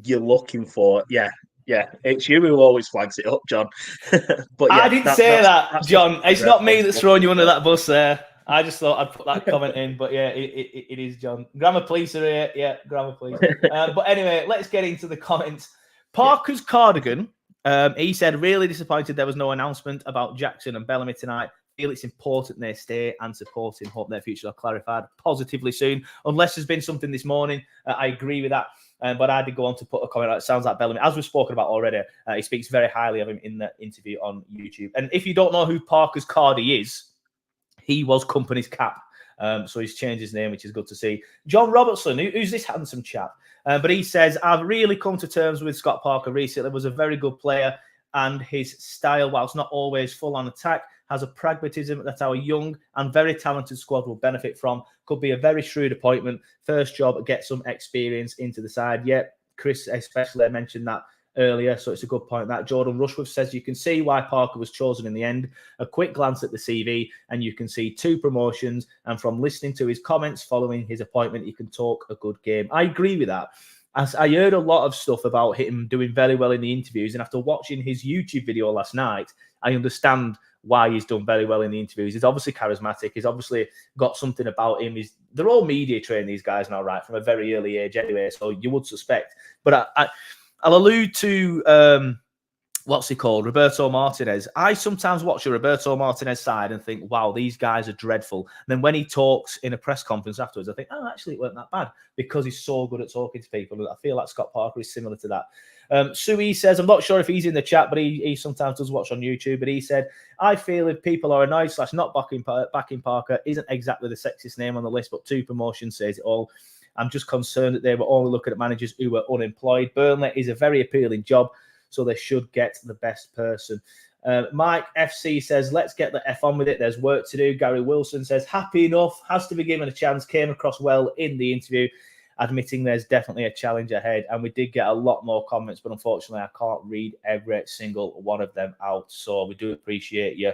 you're looking for. Yeah, Yeah, it's you who always flags it up, John. But yeah, I didn't say that, that's John. It's not me that's throwing you under that. that bus there. I just thought I'd put that comment in, but yeah, it is John. Grammar police are here. Yeah, grammar police. But anyway, let's get into the comments. Parker's Cardigan, he said, really disappointed there was no announcement about Jackson and Bellamy tonight. Feel it's important they stay and support him. Hope their future are clarified positively soon. Unless there's been something this morning, I agree with that. But I did go on to put a comment. It sounds like Bellamy, as we've spoken about already, he speaks very highly of him in the interview on YouTube. And if you don't know who Parker's Cardi is, he was company's cap. So he's changed his name, which is good to see. John Robertson, who's this handsome chap? But he says, I've really come to terms with Scott Parker recently. Was a very good player, and his style, whilst not always full on attack, has a pragmatism that our young and very talented squad will benefit from. Could be a very shrewd appointment. First job, get some experience into the side. Yeah, Chris especially mentioned that earlier, so it's a good point. That Jordan Rushworth says you can see why Parker was chosen in the end. A quick glance at the CV and you can see 2 promotions, and from listening to his comments following his appointment, you can talk a good game. I agree with that. As I heard a lot of stuff about him doing very well in the interviews, and after watching his YouTube video last night, I understand why he's done very well in the interviews. He's obviously charismatic. He's obviously got something about him. They're all media trained, these guys now, right, from a very early age anyway, so you would suspect. But I'll allude to, what's he called? Roberto Martinez. I sometimes watch a Roberto Martinez side and think, wow, these guys are dreadful. And then when he talks in a press conference afterwards, I think, oh, actually, it weren't that bad, because he's so good at talking to people. I feel like Scott Parker is similar to that. Sui says, I'm not sure if he's in the chat, but he sometimes does watch on YouTube. But he said, I feel if people are annoyed / not backing Parker isn't exactly the sexiest name on the list, but 2 promotions says it all. I'm just concerned that they were only looking at managers who were unemployed. Burnley is a very appealing job, so they should get the best person. Mike FC says, let's get the F on with it. There's work to do. Gary Wilson says, happy enough, has to be given a chance. Came across well in the interview, admitting there's definitely a challenge ahead. And we did get a lot more comments, but unfortunately, I can't read every single one of them out. So we do appreciate you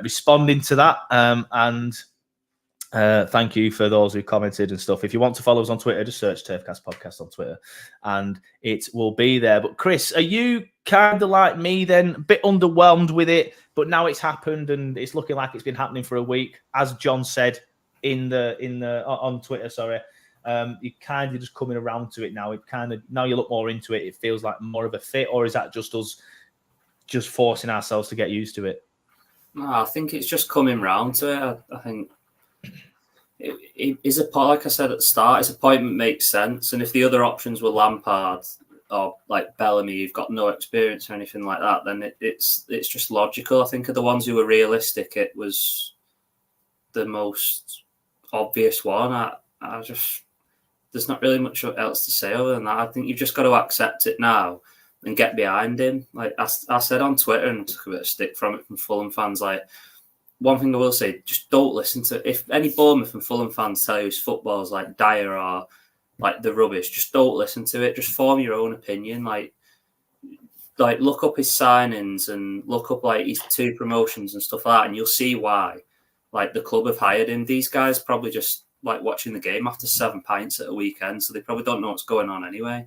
responding to that. Thank you for those who commented and stuff. If you want to follow us on Twitter, just search TurfCast Podcast on Twitter and it will be there. But Chris, are you kind of like me then, a bit underwhelmed with it, but now it's happened and it's looking like it's been happening for a week, as John said on Twitter, sorry. You're kind of just coming around to it now. Now you look more into it, it feels like more of a fit, or is that just us just forcing ourselves to get used to it? No, I think it's just coming round to it. I think like I said at the start, his appointment makes sense. And if the other options were Lampard or like Bellamy, you've got no experience or anything like that, then it's just logical. I think of the ones who were realistic, it was the most obvious one. I just, there's not really much else to say other than that. I think you've just got to accept it now and get behind him. Like I said on Twitter, and took a bit of stick from it from Fulham fans, like, one thing I will say, just don't listen to, if any Bournemouth and Fulham fans tell you his football is like dire or like the rubbish, just don't listen to it. Just form your own opinion. Like look up his signings and look up like his 2 promotions and stuff like that, and you'll see why. Like the club have hired him. These guys probably just like watching the game after 7 pints at a weekend, so they probably don't know what's going on anyway.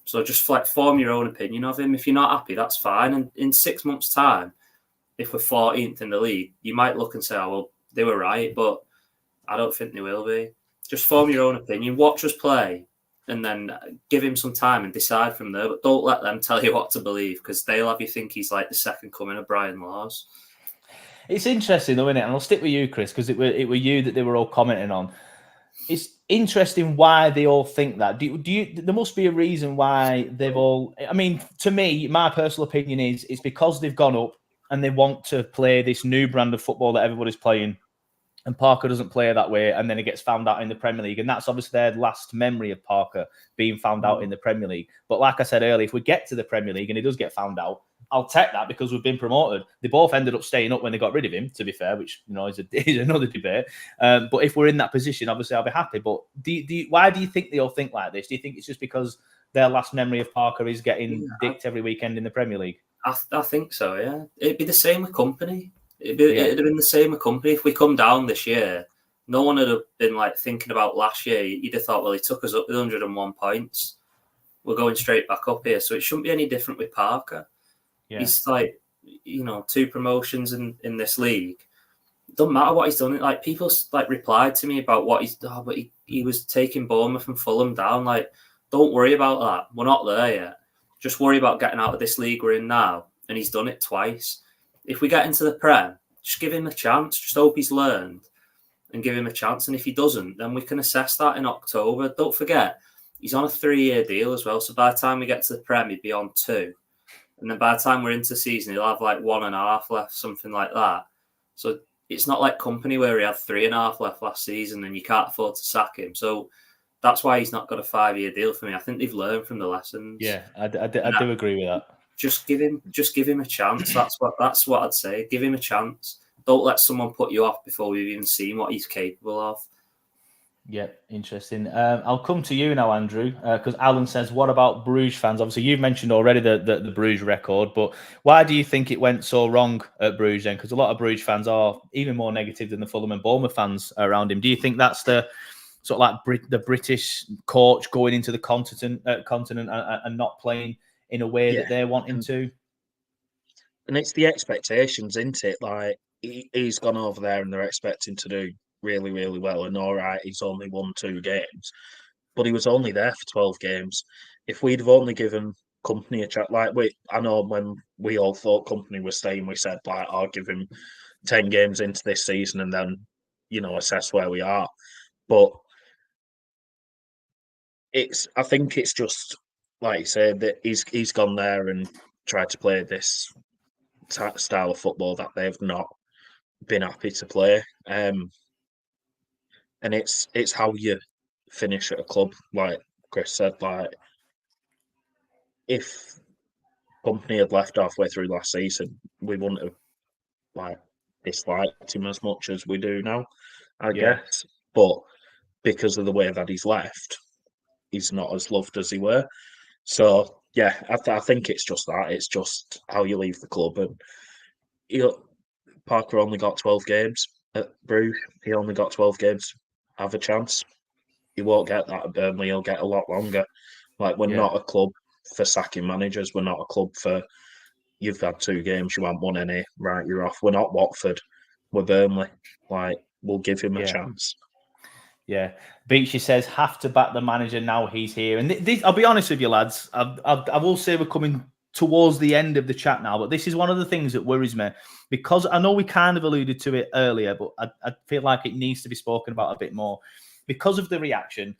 So just like form your own opinion of him. If you're not happy, that's fine. And in 6 months' time, if we're 14th in the league, you might look and say, oh, well, they were right, but I don't think they will be. Just form your own opinion, watch us play, and then give him some time and decide from there. But don't let them tell you what to believe, because they'll have you think he's like the second coming of Brian Laws. It's interesting though, isn't it? And I'll stick with you, Chris, because it were you that they were all commenting on. It's interesting why they all think that. Do you? There must be a reason why they've all... I mean, to me, my personal opinion is it's because they've gone up and they want to play this new brand of football that everybody's playing, and Parker doesn't play that way, and then he gets found out in the Premier League, and that's obviously their last memory of Parker being found out in the Premier League. But like I said earlier, if we get to the Premier League and he does get found out, I'll take that because we've been promoted. They both ended up staying up when they got rid of him, to be fair, which is another debate. But if we're in that position, obviously I'll be happy. But why do you think they all think like this? Do you think it's just because their last memory of Parker is getting dicked every weekend in the Premier League? I think so, yeah. It'd be the same with company. It'd have been the same with company. If we come down this year, no one would have been like thinking about last year. You'd have thought, well, he took us up with 101 points. we're going straight back up here. So it shouldn't be any different with Parker. Yeah. He's like, 2 promotions in this league. It doesn't matter what he's done. Like, people like replied to me about what he's done, but he was taking Bournemouth and Fulham down. Like, don't worry about that. We're not there yet. Just worry about getting out of this league we're in now. And he's done it twice. If we get into the Prem, just give him a chance. Just hope he's learned and give him a chance. And if he doesn't, then we can assess that in October. Don't forget, he's on a 3-year deal as well. So by the time we get to the Prem, he'd be on 2. And then by the time we're into the season, he'll have like 1.5 left, something like that. So it's not like Company where he had 3.5 left last season and you can't afford to sack him. So that's why he's not got a 5-year deal for me. I think they've learned from the lessons. Yeah, I do agree with that. Just give him a chance. That's what I'd say. Give him a chance. Don't let someone put you off before we've even seen what he's capable of. Yeah, interesting. I'll come to you now, Andrew, because Alan says, what about Bruges fans? Obviously, you've mentioned already the Bruges record, but why do you think it went so wrong at Bruges then? Because a lot of Bruges fans are even more negative than the Fulham and Bournemouth fans around him. Do you think that's the sort of like the British coach going into the continent and not playing in a way that they're wanting to? And it's the expectations, isn't it? Like, he's gone over there and they're expecting to do really, really well. And all right, he's only won 2 games, but he was only there for 12 games. If we'd have only given Company a chat, I know when we all thought Company was staying, we said, like, I'll give him 10 games into this season and then, assess where we are. But I think it's just, like you said, that he's gone there and tried to play this style of football that they've not been happy to play. And it's how you finish at a club, like Chris said. Like, if Company had left halfway through last season, we wouldn't have disliked him as much as we do now, I guess. But because of the way that he's left, he's not as loved as he were. So yeah, I think it's just that. It's just how you leave the club. And Parker only got 12 games at Bruges. He only got 12 games to have a chance. He won't get that at Burnley. He'll get a lot longer. Like, we're not a club for sacking managers. We're not a club for, you've had 2 games, you haven't won any, right, you're off. We're not Watford. We're Burnley. Like, we'll give him a chance. Yeah. Beachy says, have to back the manager now he's here. And I'll be honest with you, lads. I will say we're coming towards the end of the chat now, but this is one of the things that worries me, because I know we kind of alluded to it earlier, but I feel like it needs to be spoken about a bit more. Because of the reaction,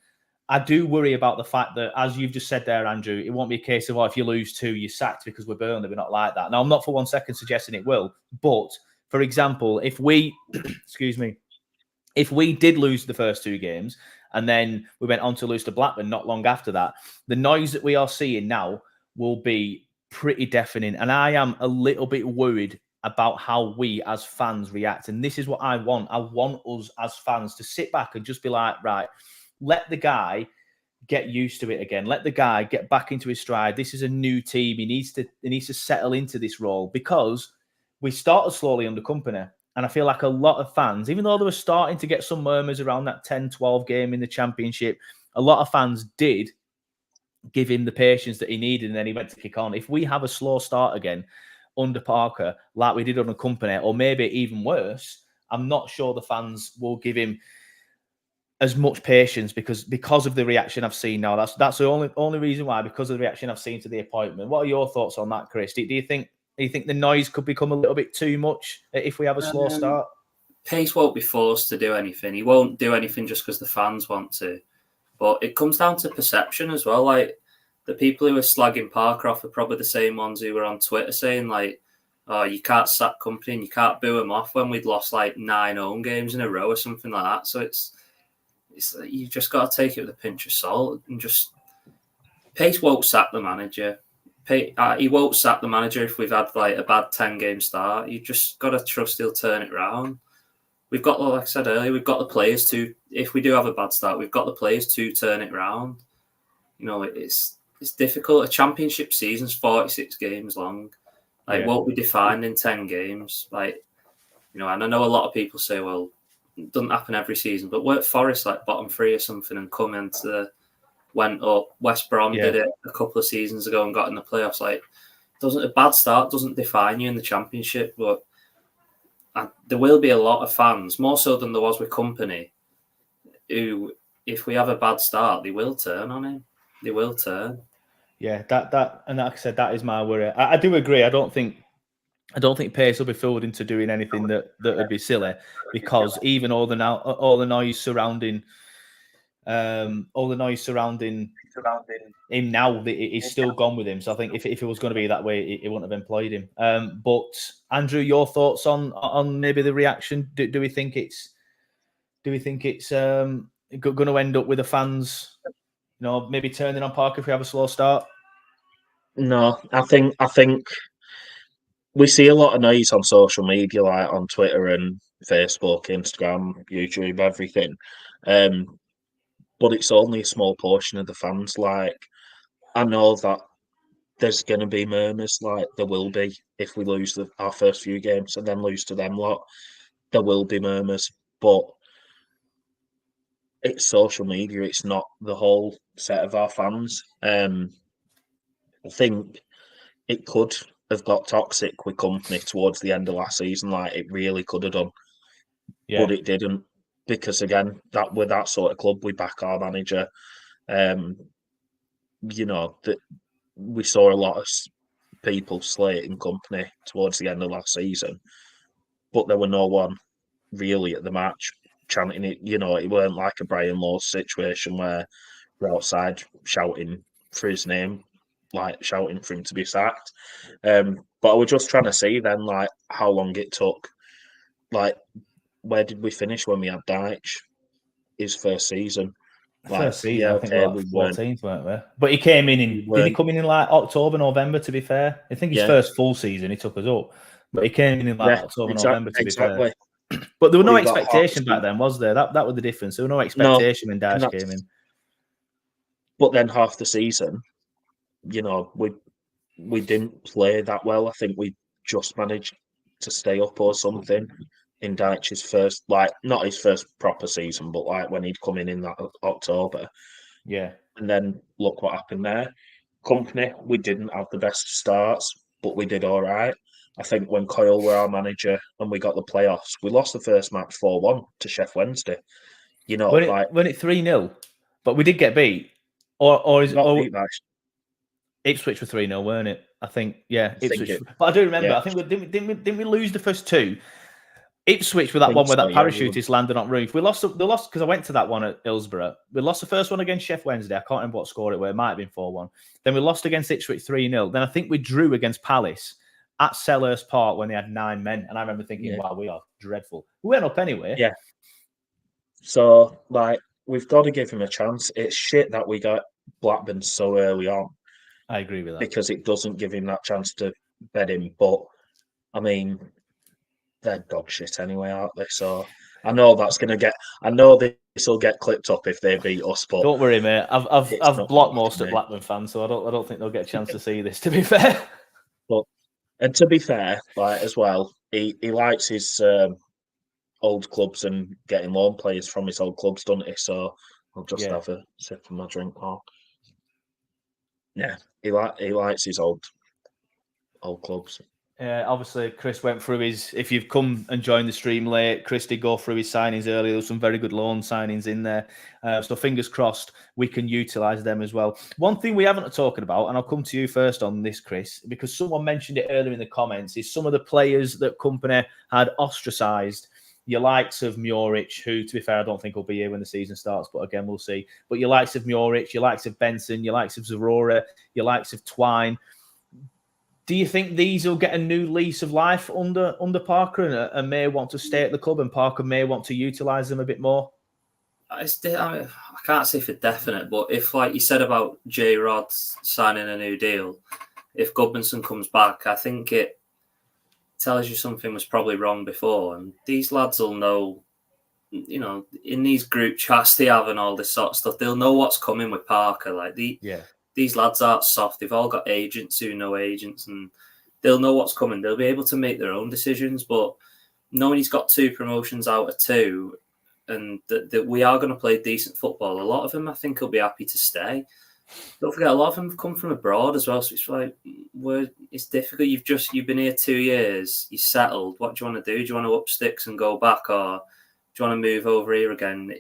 I do worry about the fact that, as you've just said there, Andrew, it won't be a case of, if you lose 2, you're sacked because we're Burnley. We're not like that. Now, I'm not for 1 second suggesting it will, but for example, if we, if we did lose the first 2 games and then we went on to lose to Blackburn not long after that, the noise that we are seeing now will be pretty deafening. And I am a little bit worried about how we as fans react. And this is what I want. I want us as fans to sit back and just be like, right, let the guy get used to it again. Let the guy get back into his stride. This is a new team. He needs to settle into this role, because we started slowly under Company. And I feel like a lot of fans, even though they were starting to get some murmurs around that 10-12 game in the Championship, a lot of fans did give him the patience that he needed, and then he went to kick on. If we have a slow start again under Parker, like we did under Company, or maybe even worse, I'm not sure the fans will give him as much patience because of the reaction I've seen now. That's the only reason why, because of the reaction I've seen to the appointment. What are your thoughts on that, Chris? Do you think the noise could become a little bit too much if we have a slow start? Pace won't be forced to do anything. He won't do anything just because the fans want to. But it comes down to perception as well. Like, the people who are slagging Parker off are probably the same ones who were on Twitter saying, like, oh, you can't sack Company and you can't boo him off when we'd lost like 9 home games in a row or something like that. So it's you've just got to take it with a pinch of salt, and just, Pace won't sack the manager. He won't sack the manager if we've had like a bad 10-game start. You just got to trust he'll turn it around. We've got, like I said earlier, we've got the players to, if we do have a bad start, we've got the players to turn it around. It's difficult. A Championship season's 46 games long. Like, won't be defined in 10 games. Like, and I know a lot of people say, well, it doesn't happen every season, but weren't Forest like bottom 3 or something and come into went up. West Brom did it a couple of seasons ago and got in the playoffs. Like, a bad start doesn't define you in the Championship, but there will be a lot of fans, more so than there was with Company, who, if we have a bad start, they will turn on him. They will turn. Yeah, that and like I said, that is my worry. I do agree. I don't think Pace will be fooled into doing anything that would be silly, because even all the noise surrounding him now is still gone with him. So I think if it was going to be that way, it wouldn't have employed him. But Andrew, your thoughts on maybe the reaction? Do we think it's going to end up with the fans, maybe turning on Parker if we have a slow start? No, I think we see a lot of noise on social media, like on Twitter and Facebook, Instagram, YouTube, everything. But it's only a small portion of the fans. Like, I know that there's going to be murmurs, like there will be if we lose our first few games and then lose to them lot. There will be murmurs, but it's social media. It's not the whole set of our fans. I think it could have got toxic with Company towards the end of last season. Like, it really could have done, but it didn't, because again, that with that sort of club, we back our manager. That we saw a lot of people slating Company towards the end of last season, but there were no one really at the match chanting it. It weren't like a Brian Laws situation where we're outside shouting for his name, like shouting for him to be sacked. But I was just trying to see then, like, how long it took. Like, where did we finish when we had Deitch his first season? First season, I think we were 14th, weren't we? But he came in. Did he come in like October, November? To be fair, I think his first full season he took us up, but he came in like October, November. To be fair, but there was no expectation back then, was there? That was the difference. There was no expectation when Dash came in. But then half the season, we didn't play that well. I think we just managed to stay up or something in Deitch's first, like, not his first proper season, but like when he'd come in that October. Yeah. And then look what happened there. Company, we didn't have the best starts, but we did all right. I think when Coyle were our manager and we got the playoffs, we lost the first match 4-1 to Sheff Wednesday. When it 3-0, but we did get beat. Ipswich were 3-0, weren't it? I think, yeah, Ipswich. But I do remember. Yeah. I think didn't we lose the first two? Ipswich with that one where that parachutist landed on roof. They lost because I went to that one at Hillsborough. We lost the first one against Sheff Wednesday. I can't remember what score it was. It might have been 4-1. Then we lost against Ipswich 3-0. Then I think we drew against Palace at Selhurst Park when they had 9 men. And I remember thinking, wow, we are dreadful. We went up anyway. Yeah. So, like, we've got to give him a chance. It's shit that we got Blackburn so early on. I agree with that. Because it doesn't give him that chance to bed him. But, I mean, they're dog shit anyway, aren't they? So I know this will get clipped up if they beat us. But don't worry, mate. I've blocked most of Blackburn fans, so I don't think they'll get a chance to see this. To be fair, and to be fair, like, as well, he likes his old clubs and getting loan players from his old clubs, doesn't he? So I'll just have a sip of my drink. Yeah, he likes his old clubs. Obviously, Chris went through his. If you've come and joined the stream late, Chris did go through his signings earlier. There was some very good loan signings in there. So fingers crossed we can utilise them as well. One thing we haven't talked about, and I'll come to you first on this, Chris, because someone mentioned it earlier in the comments, is some of the players that Company had ostracised. Your likes of Muric, who, to be fair, I don't think will be here when the season starts, but again, we'll see. But your likes of Muric, your likes of Benson, your likes of Zarora, your likes of Twine. Do you think these will get a new lease of life under Parker and may want to stay at the club, and Parker may want to utilise them a bit more? I can't say for definite, but if, like you said about J. Rod signing a new deal, if Gudmundsson comes back, I think it tells you something was probably wrong before. And these lads will know, in these group chats they have and all this sort of stuff, they'll know what's coming with Parker. Like, these lads aren't soft. They've all got agents who know agents, and they'll know what's coming. They'll be able to make their own decisions. But knowing he's got 2 promotions out of 2, and that we are going to play decent football, a lot of them I think will be happy to stay. Don't forget, a lot of them have come from abroad as well, so it's like it's difficult. You've been here 2 years, you're settled. What do you want to do? Do you want to up sticks and go back, or do you want to move over here again?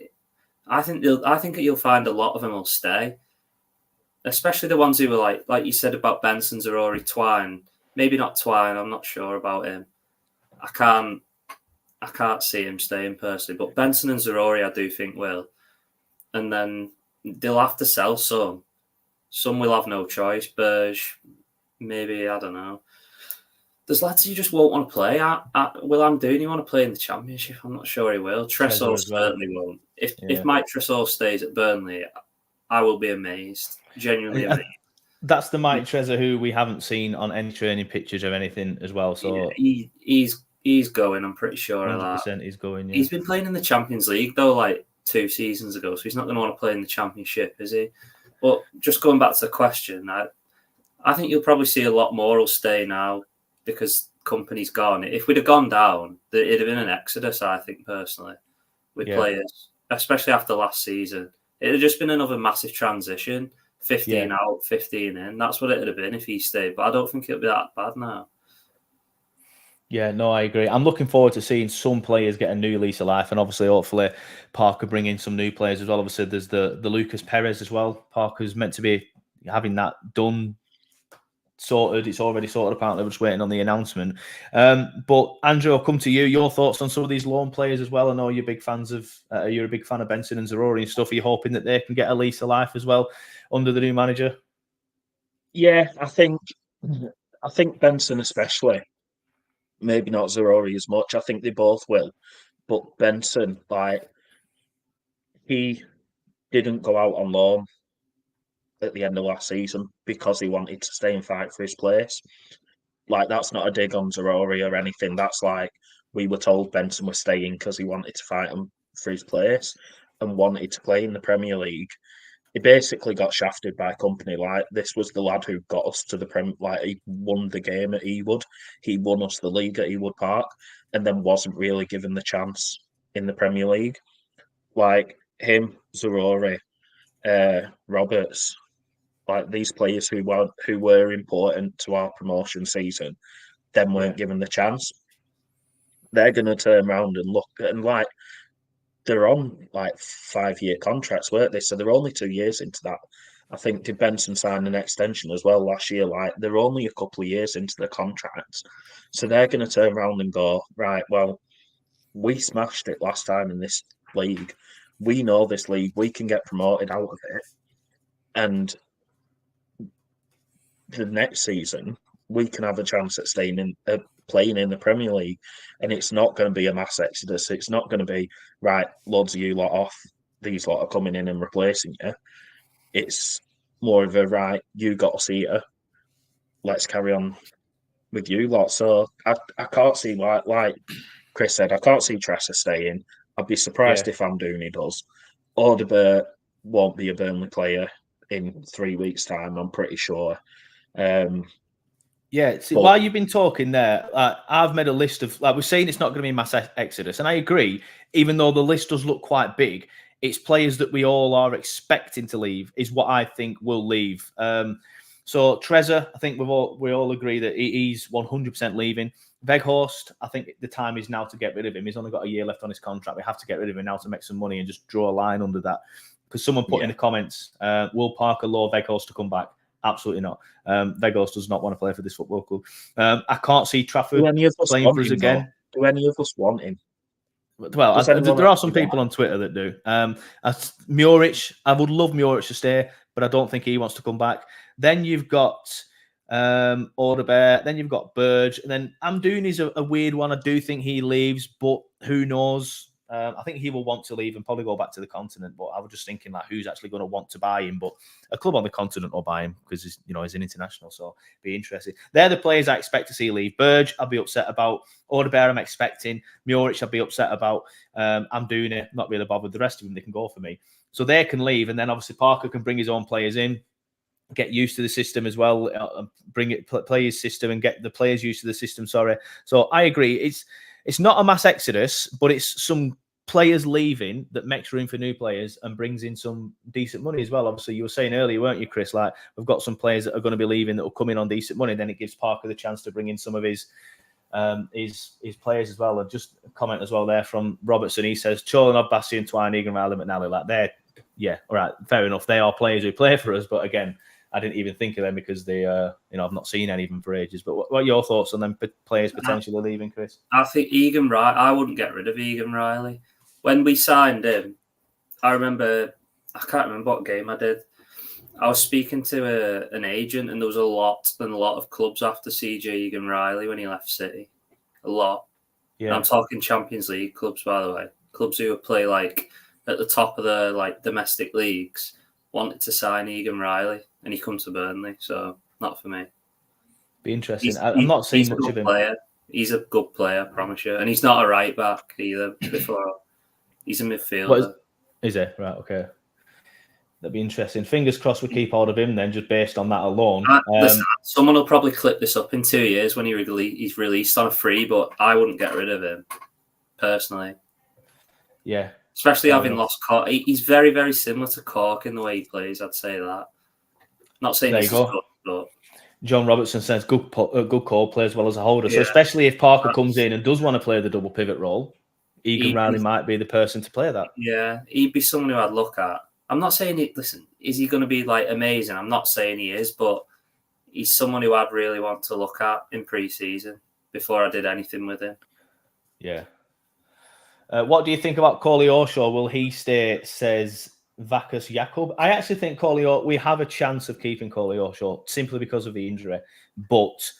I think you'll find a lot of them will stay, especially the ones who were like you said about Benson, Zaroury, Twine. Maybe not Twine. I'm not sure about him. I can't see him staying personally, but Benson and Zaroury I do think will, and then they'll have to sell some. Some will have no choice. Burge, maybe, I don't know. There's lads who just won't want to play. Will Amdouni want to play in the Championship? I'm not sure he will. Tressor certainly won't. If Mike Tressor stays at Burnley, I will be amazed. Genuinely amazed. That's the Mike Trezor who we haven't seen on any training pictures or anything as well. So yeah, he's going, I'm pretty sure of that. 100% he's going, yeah. He's been playing in the Champions League, though, like 2 seasons ago, so he's not going to want to play in the Championship, is he? But just going back to the question, I think you'll probably see a lot more will stay now because company's gone. If we'd have gone down, it'd have been an exodus, I think, personally, with players, especially after last season. It'd have just been another massive transition, 15 out, 15 in. That's what it would have been if he stayed, but I don't think it'll be that bad now. Yeah, no, I agree. I'm looking forward to seeing some players get a new lease of life, and obviously, hopefully, Parker bring in some new players as well. Obviously, there's the Lucas Perez as well. Parker's meant to be having that done, sorted. It's already sorted. Apparently, we're just waiting on the announcement. But Andrew, I'll come to you. Your thoughts on some of these loan players as well? I know you're big fans of. You're a big fan of Benson and Zaroury and stuff. Are you hoping that they can get a lease of life as well under the new manager? Yeah, I think Benson especially. Maybe not Zaroury as much. I think they both will. But Benson, he didn't go out on loan at the end of last season because he wanted to stay and fight for his place. That's not a dig on Zaroury or anything. That's we were told Benson was staying because he wanted to fight for his place and wanted to play in the Premier League. He basically got shafted by a company. This was the lad who got us to the Premier. He won the game at Ewood. He won us the league at Ewood Park, and then wasn't really given the chance in the Premier League. Him, Zaroury, Roberts, these players who were important to our promotion season, then weren't given the chance. They're going to turn around and look and they're on 5-year contracts, weren't they? So they're only 2 years into that. I think did Benson sign an extension as well last year? They're only a couple of years into the contracts. So they're going to turn around and go, right, well, we smashed it last time in this league. We know this league. We can get promoted out of it. And the next season, we can have a chance at staying in, playing in the Premier League, and it's not going to be a mass exodus. It's not going to be right. Loads of you lot off. These lot are coming in and replacing you. It's more of a right. You got us here. Let's carry on with you lot. So I can't see like Chris said. I can't see Tressor staying. I'd be surprised if Amdouni does. Audebert won't be a Burnley player in 3 weeks' time. I'm pretty sure. While you've been talking there, I've made a list of, we're saying it's not going to be a mass exodus. And I agree, even though the list does look quite big, it's players that we all are expecting to leave is what I think will leave. So Trezor, I think we all agree that he's 100% leaving. Weghorst, I think the time is now to get rid of him. He's only got a year left on his contract. We have to get rid of him now to make some money and just draw a line under that. Because someone put in the comments, will Parker lure Weghorst to come back? Absolutely not. Weghorst does not want to play for this football club. I can't see Trafford playing for us again. Do any of us want him? Well, there are some people on Twitter that do. Muric, I would love Muric to stay, but I don't think he wants to come back. Then you've got Audebert, then you've got Burge, and then Amdouni's a weird one. I do think he leaves, but who knows? I think he will want to leave and probably go back to the continent. But I was just thinking, who's actually going to want to buy him? But a club on the continent will buy him because he's an international, so be interesting. They're the players I expect to see leave. Burge, I'll be upset about. Audebert, I'm expecting. Muric, I'll be upset about. Amdouni, not really bothered. The rest of them, they can go for me. So they can leave, and then obviously Parker can bring his own players in, get used to the system as well, play his system and get the players used to the system. So I agree. It's not a mass exodus, but it's some players leaving that makes room for new players and brings in some decent money as well. Obviously, you were saying earlier, weren't you, Chris? Like, we've got some players that are going to be leaving that will come in on decent money. Then it gives Parker the chance to bring in some of his players as well. And just a comment as well there from Robertson. He says, Cholanov, Bassey, Twine, Egan Riley, McNally, like they're, yeah, all right, fair enough. They are players who play for us. But again, I didn't even think of them because they, I've not seen any of them for ages. But what are your thoughts on them players potentially leaving, Chris? I think Egan Riley, I wouldn't get rid of Egan Riley. When we signed him, I can't remember what game I did. I was speaking to an agent, and there was a lot of clubs after CJ Egan Riley when he left City. A lot. Yeah. And I'm talking Champions League clubs, by the way. Clubs who would play like at the top of the like domestic leagues wanted to sign Egan Riley, and he come to Burnley. So not for me. Be interesting. I'm not seeing much of him. Player. He's a good player, I promise you. And he's not a right back either. He's a midfielder. Is he? Right, okay. That'd be interesting. Fingers crossed we keep hold of him then, just based on that alone. Listen, someone will probably clip this up in 2 years when he's released on a free, but I wouldn't get rid of him, personally. Yeah. Especially having lost Cork. He's very, very similar to Cork in the way he plays, I'd say that. Not saying this is good, but... John Robertson says good call, play as well as a holder. Yeah. So especially if Parker comes in and does want to play the double pivot role, Egan Riley might be the person to play that. Yeah, he'd be someone who I'd look at. I'm not saying listen, is he going to be like amazing? I'm not saying he is, but he's someone who I'd really want to look at in pre-season before I did anything with him. Yeah. What do you think about Corley Orshaw? Will he stay, says Vakas Jakub? I actually think we have a chance of keeping Corley Orshaw simply because of the injury. But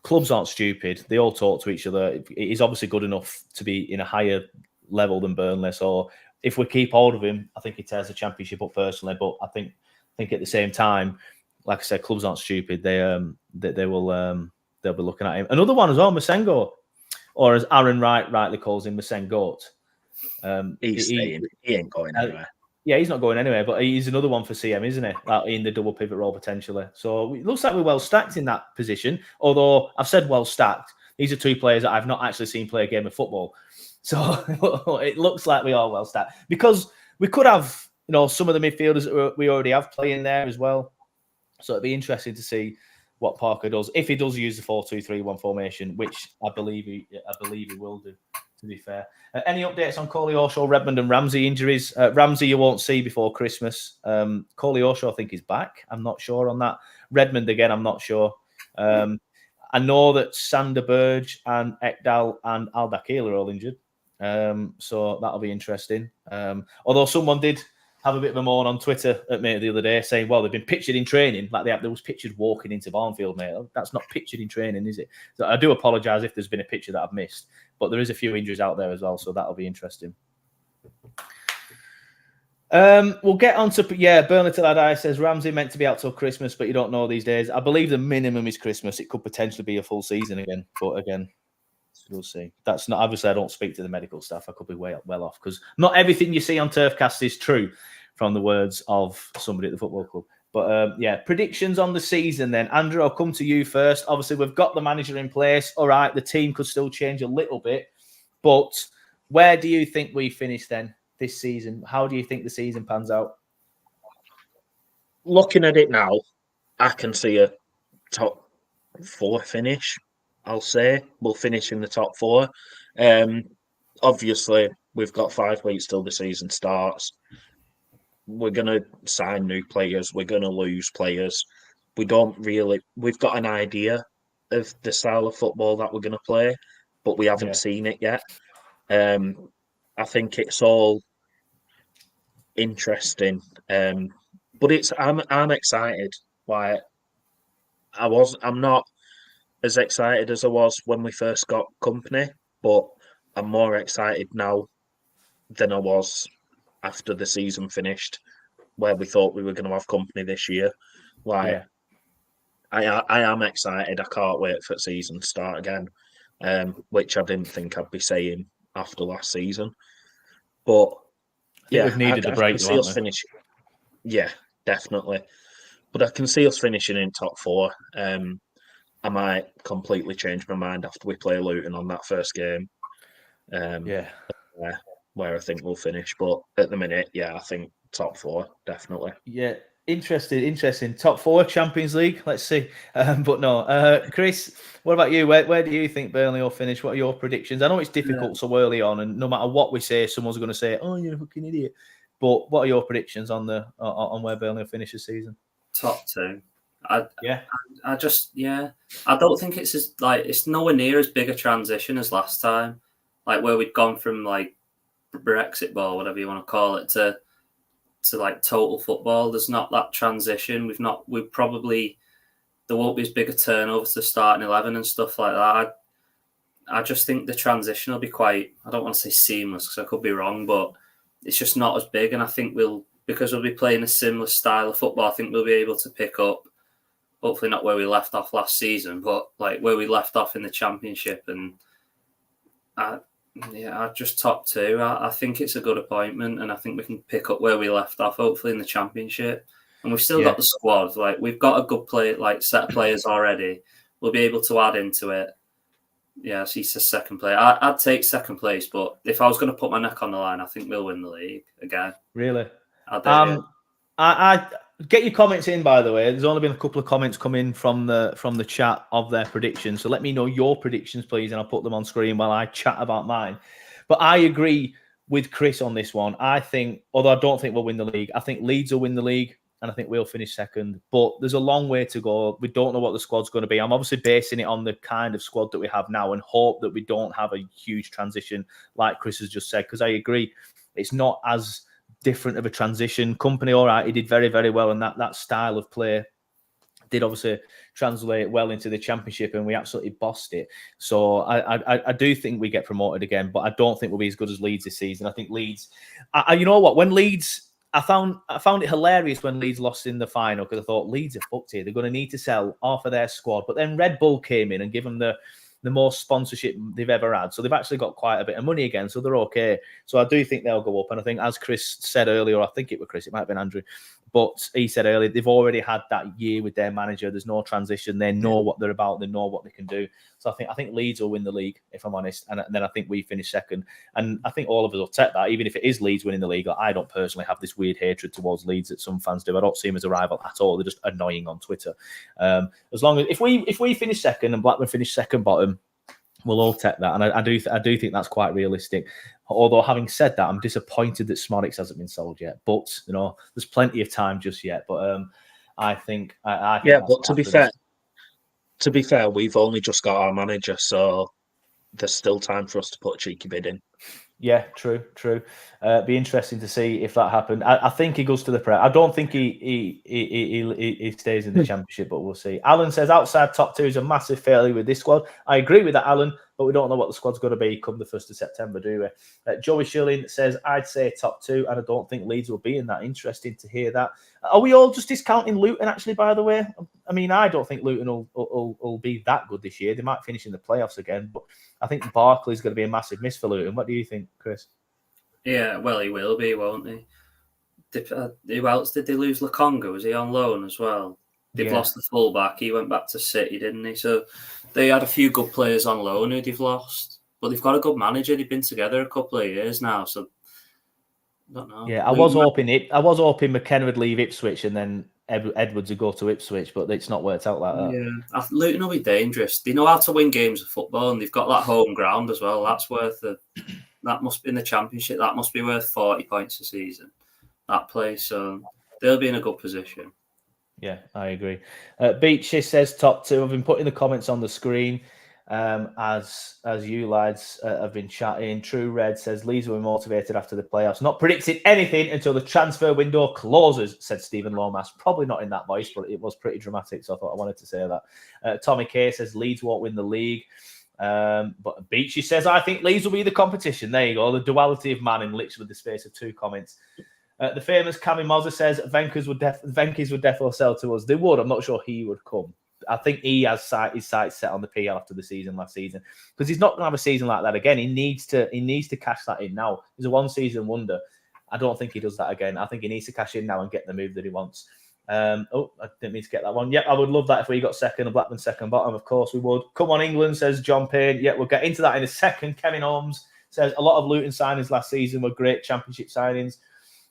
clubs aren't stupid. They all talk to each other. He's obviously good enough to be in a higher level than Burnley. So if we keep hold of him, I think he tears the championship up personally. But I think at the same time, like I said, clubs aren't stupid. They'll be looking at him. Another one as well, Masengo, or as Aaron Wright rightly calls him, Masengot. He's staying. He ain't going anywhere. Yeah, he's not going anywhere, but he's another one for CM, isn't he? In the double pivot role potentially. So it looks like we're well stacked in that position. Although I've said well stacked, these are two players that I've not actually seen play a game of football. So it looks like we are well stacked because we could have, some of the midfielders that we already have playing there as well. So it'd be interesting to see what Parker does if he does use the 4-2-3-1 formation, which I believe he will do. To be fair, any updates on Corley Orshaw, Redmond, and Ramsey injuries? Ramsey you won't see before Christmas. Corley Orshaw I think is back. I'm not sure on that. Redmond again, I'm not sure. I know that Sander Berge and Ekdal and Al Dakil are all injured. So that'll be interesting. Although someone did have a bit of a moan on Twitter at me the other day saying, well, they've been pictured in training. Like there was pictured walking into Barnfield, mate. That's not pictured in training, is it? So I do apologise if there's been a picture that I've missed. But there is a few injuries out there as well, so that'll be interesting. We'll get on to, Burnley Till I Die says, Ramsey meant to be out till Christmas, but you don't know these days. I believe the minimum is Christmas. It could potentially be a full season again. But again, we'll see. That's not, obviously, I don't speak to the medical staff. I could be well off because not everything you see on TurfCast is true from the words of somebody at the football club. But predictions on the season then. Andrew, I'll come to you first. Obviously, we've got the manager in place. All right, the team could still change a little bit. But where do you think we finish then this season? How do you think the season pans out? Looking at it now, I can see a top 4 finish, I'll say. We'll finish in the top 4. Obviously, we've got 5 weeks till the season starts. We're going to sign new players. We're going to lose players. We've got an idea of the style of football that we're going to play, but we haven't seen it yet. I think it's all interesting. But I'm excited. I'm not as excited as I was when we first got company, but I'm more excited now than I was after the season finished, where we thought we were going to have company this year. I am excited. I can't wait for the season to start again, which I didn't think I'd be saying after last season. But we've needed a break. I can see us finish. Yeah, definitely. But I can see us finishing in top 4. I might completely change my mind after we play Luton on that first game. where I think we'll finish. But at the minute, yeah, I think top 4, definitely. Yeah, interesting. Top 4 Champions League. Let's see. But no, Chris, what about you? Where do you think Burnley will finish? What are your predictions? I know it's difficult so early on, and no matter what we say, someone's going to say, "Oh, you're a fucking idiot." But what are your predictions on where Burnley will finish the season? Top 2. I don't think it's nowhere near as big a transition as last time, like where we'd gone from like Brexit ball, whatever you want to call it, to like total football. There's not that transition. There won't be as big a turnover to starting 11 and stuff like that. I just think the transition will be quite, I don't want to say seamless because I could be wrong, but it's just not as big. And I think because we'll be playing a similar style of football, I think we'll be able to pick up, hopefully not where we left off last season, but like where we left off in the Championship. And I just top 2. I think it's a good appointment, and I think we can pick up where we left off, hopefully in the Championship. And we've still got the squad. Like we've got a good set of players already. We'll be able to add into it. Yeah, so he's the second player. I'd take second place, but if I was going to put my neck on the line, I think we'll win the league again. Really? I get your comments in, by the way. There's only been a couple of comments come in from the chat of their predictions. So let me know your predictions, please, and I'll put them on screen while I chat about mine. But I agree with Chris on this one. I think, although I don't think we'll win the league, I think Leeds will win the league, and I think we'll finish second. But there's a long way to go. We don't know what the squad's going to be. I'm obviously basing it on the kind of squad that we have now and hope that we don't have a huge transition like Chris has just said, because I agree, it's not as different of a transition. Company, all right, he did very, very well, and that style of play did obviously translate well into the Championship, and we absolutely bossed it. So I do think we get promoted again, but I don't think we'll be as good as Leeds this season. I think Leeds, you know what, when Leeds, I found it hilarious when Leeds lost in the final, because I thought Leeds are fucked here. They're going to need to sell half of their squad. But then Red Bull came in and gave them the most sponsorship they've ever had. So they've actually got quite a bit of money again. So they're okay. So I do think they'll go up. And I think, as Chris said earlier, I think it was Chris, it might have been Andrew, but he said earlier, they've already had that year with their manager. There's no transition. They know what they're about. They know what they can do. So I think Leeds will win the league, if I'm honest. And then I think we finish second. And I think all of us will take that, even if it is Leeds winning the league. I don't personally have this weird hatred towards Leeds that some fans do. I don't see them as a rival at all. They're just annoying on Twitter. As long as if we finish second and Blackburn finish second bottom, we'll all take that. And I do think that's quite realistic. Although, having said that, I'm disappointed that Smodics hasn't been sold yet. But, there's plenty of time just yet. But I think... but to be fair, we've only just got our manager, so there's still time for us to put a cheeky bid in. Yeah, true. Be interesting to see if that happened. I think he goes to the Prem. I don't think he stays in the Championship, but we'll see. Alan says outside top 2 is a massive failure with this squad. I agree with that, Alan, but we don't know what the squad's going to be come the 1st of September, do we? Joey Shilling says, I'd say top 2, and I don't think Leeds will be in that. Interesting to hear that. Are we all just discounting Luton, actually, by the way? I mean, I don't think Luton will be that good this year. They might finish in the playoffs again, but I think Barkley's going to be a massive miss for Luton. What do you think, Chris? Yeah, well, he will be, won't he? Who else did they lose? Lokonga, was he on loan as well? They've lost the fullback. He went back to City, didn't he? So they had a few good players on loan who they've lost. But they've got a good manager. They've been together a couple of years now. So I don't know. Yeah, I was hoping McKenna would leave Ipswich and then Edwards would go to Ipswich, but it's not worked out like that. Yeah, Luton will be dangerous. They know how to win games of football, and they've got that home ground as well. That's worth that must be in the Championship. That must be worth 40 points a season. That place, so they'll be in a good position. Yeah, I agree. Beachy says top 2. I've been putting the comments on the screen as you lads have been chatting. True Red says Leeds will be motivated after the playoffs. Not predicting anything until the transfer window closes, said Stephen Lomas. Probably not in that voice, but it was pretty dramatic, so I thought I wanted to say that. Tommy K says Leeds won't win the league. But Beachy says, I think Leeds will be the competition. There you go. The duality of man in literally the space of 2 comments. The famous Cami Mozer says Venkers would definitely sell to us. They would. I'm not sure he would come. I think he has his sights set on the PL after the season last season, because he's not going to have a season like that again. He needs to cash that in now. He's a one-season wonder. I don't think he does that again. I think he needs to cash in now and get the move that he wants. I didn't mean to get that one. Yep, I would love that if we got second and Blackburn second bottom. Of course we would. Come on, England, says John Payne. Yep, we'll get into that in a second. Kevin Holmes says a lot of Luton signings last season were great championship signings.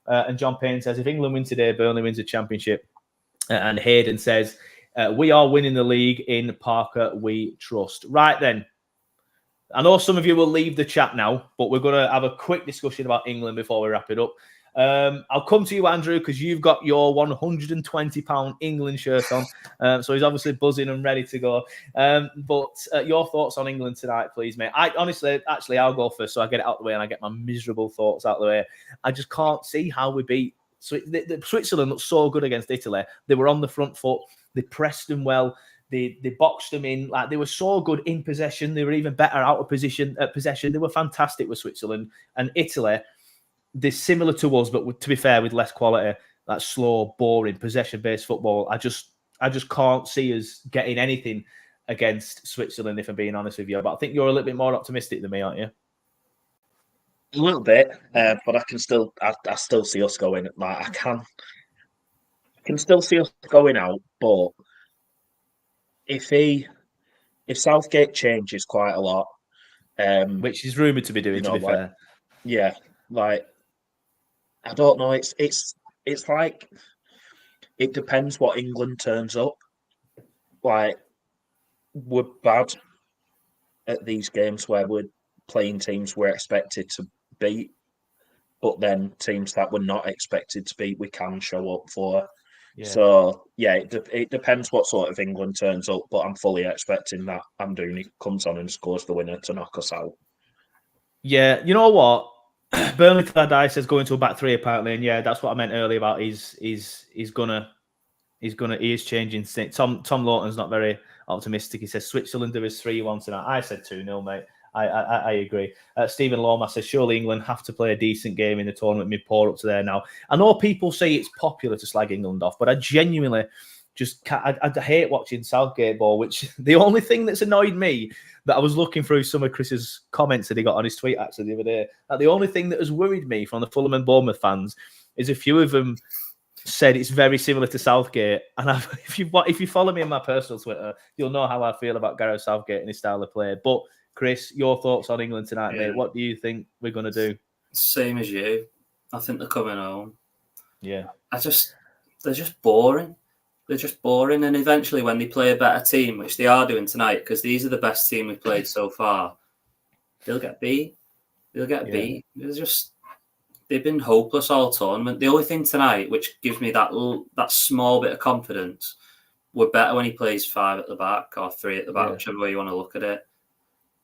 And John Payne says, if England win today, Burnley wins the championship. And Hayden says, we are winning the league in Parker we trust. Right then. I know some of you will leave the chat now, but we're going to have a quick discussion about England before we wrap it up. I'll come to you, Andrew, because you've got your £120 England shirt on. So he's obviously buzzing and ready to go. But your thoughts on England tonight, please, mate. I'll go first so I get it out of the way and I get my miserable thoughts out of the way. I just can't see how we beat Switzerland. Looked so good against Italy. They were on the front foot. They pressed them well. They boxed them in. Like, they were so good in possession. They were even better out of possession. They were fantastic with Switzerland. And Italy, they're similar to us, but to be fair, with less quality. That slow, boring, possession-based football. I just can't see us getting anything against Switzerland, if I'm being honest with you. But I think you're a little bit more optimistic than me, aren't you? A little bit, but I still see us going. Like, I can still see us going out, but if Southgate changes quite a lot, which is rumoured to be doing, to be fair, yeah, like, I don't know. It's like, it depends what England turns up. Like, we're bad at these games where we're playing teams we're expected to beat, but then teams that we're not expected to beat, we can show up for. Yeah. So, yeah, it depends what sort of England turns up, but I'm fully expecting that Amdouni comes on and scores the winner to knock us out. Yeah, you know what? Burnley till I die says going to a back three apparently, and yeah, that's what I meant earlier about he is changing. Tom Lawton's not very optimistic. He says Switzerland there is 3-1 tonight. I said 2-0, mate. I agree. Stephen Loma says surely England have to play a decent game in the tournament mid-pour up to there now. I know people say it's popular to slag England off, but I genuinely just can't. I hate watching Southgate ball, which the only thing that's annoyed me that I was looking through some of Chris's comments that he got on his tweet actually the other day. The only thing that has worried me from the Fulham and Bournemouth fans is a few of them said it's very similar to Southgate. And if you follow me on my personal Twitter, you'll know how I feel about Gareth Southgate and his style of play. But Chris, your thoughts on England tonight, mate? What do you think we're going to do? Same as you. I think they're coming home. Yeah. They're just boring. They're just boring. And eventually when they play a better team, which they are doing tonight, because these are the best team we've played so far, they'll get beat. Beat. They've been hopeless all tournament. The only thing tonight, which gives me that small bit of confidence, we're better when he plays 5 at the back or 3 at the back, whichever way you want to look at it.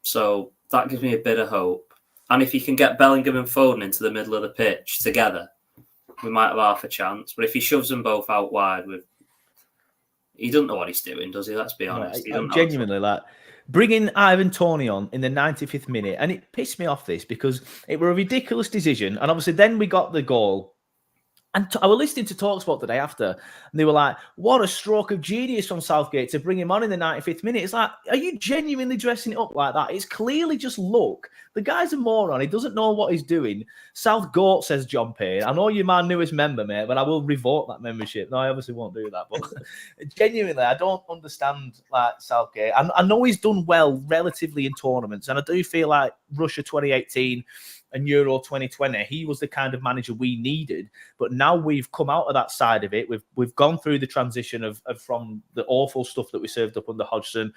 So that gives me a bit of hope. And if you can get Bellingham and Foden into the middle of the pitch together, we might have half a chance. But if he shoves them both out wide, he doesn't know what he's doing, does he? Let's be honest. I'm genuinely like bringing Ivan Toney on in the 95th minute, and it pissed me off this because it were a ridiculous decision. And obviously then we got the goal. And I was listening to TalkSport the day after, and they were like, what a stroke of genius from Southgate to bring him on in the 95th minute. It's like, are you genuinely dressing it up like that? It's clearly just luck. The guy's a moron. He doesn't know what he's doing. South Goat, says John Payne. I know you're my newest member, mate, but I will revoke that membership. No, I obviously won't do that. But genuinely, I don't understand like Southgate. I know he's done well relatively in tournaments, and I do feel like Russia 2018 and Euro 2020, he was the kind of manager we needed. But now we've come out of that side of it. We've gone through the transition of from the awful stuff that we served up under Hodgson.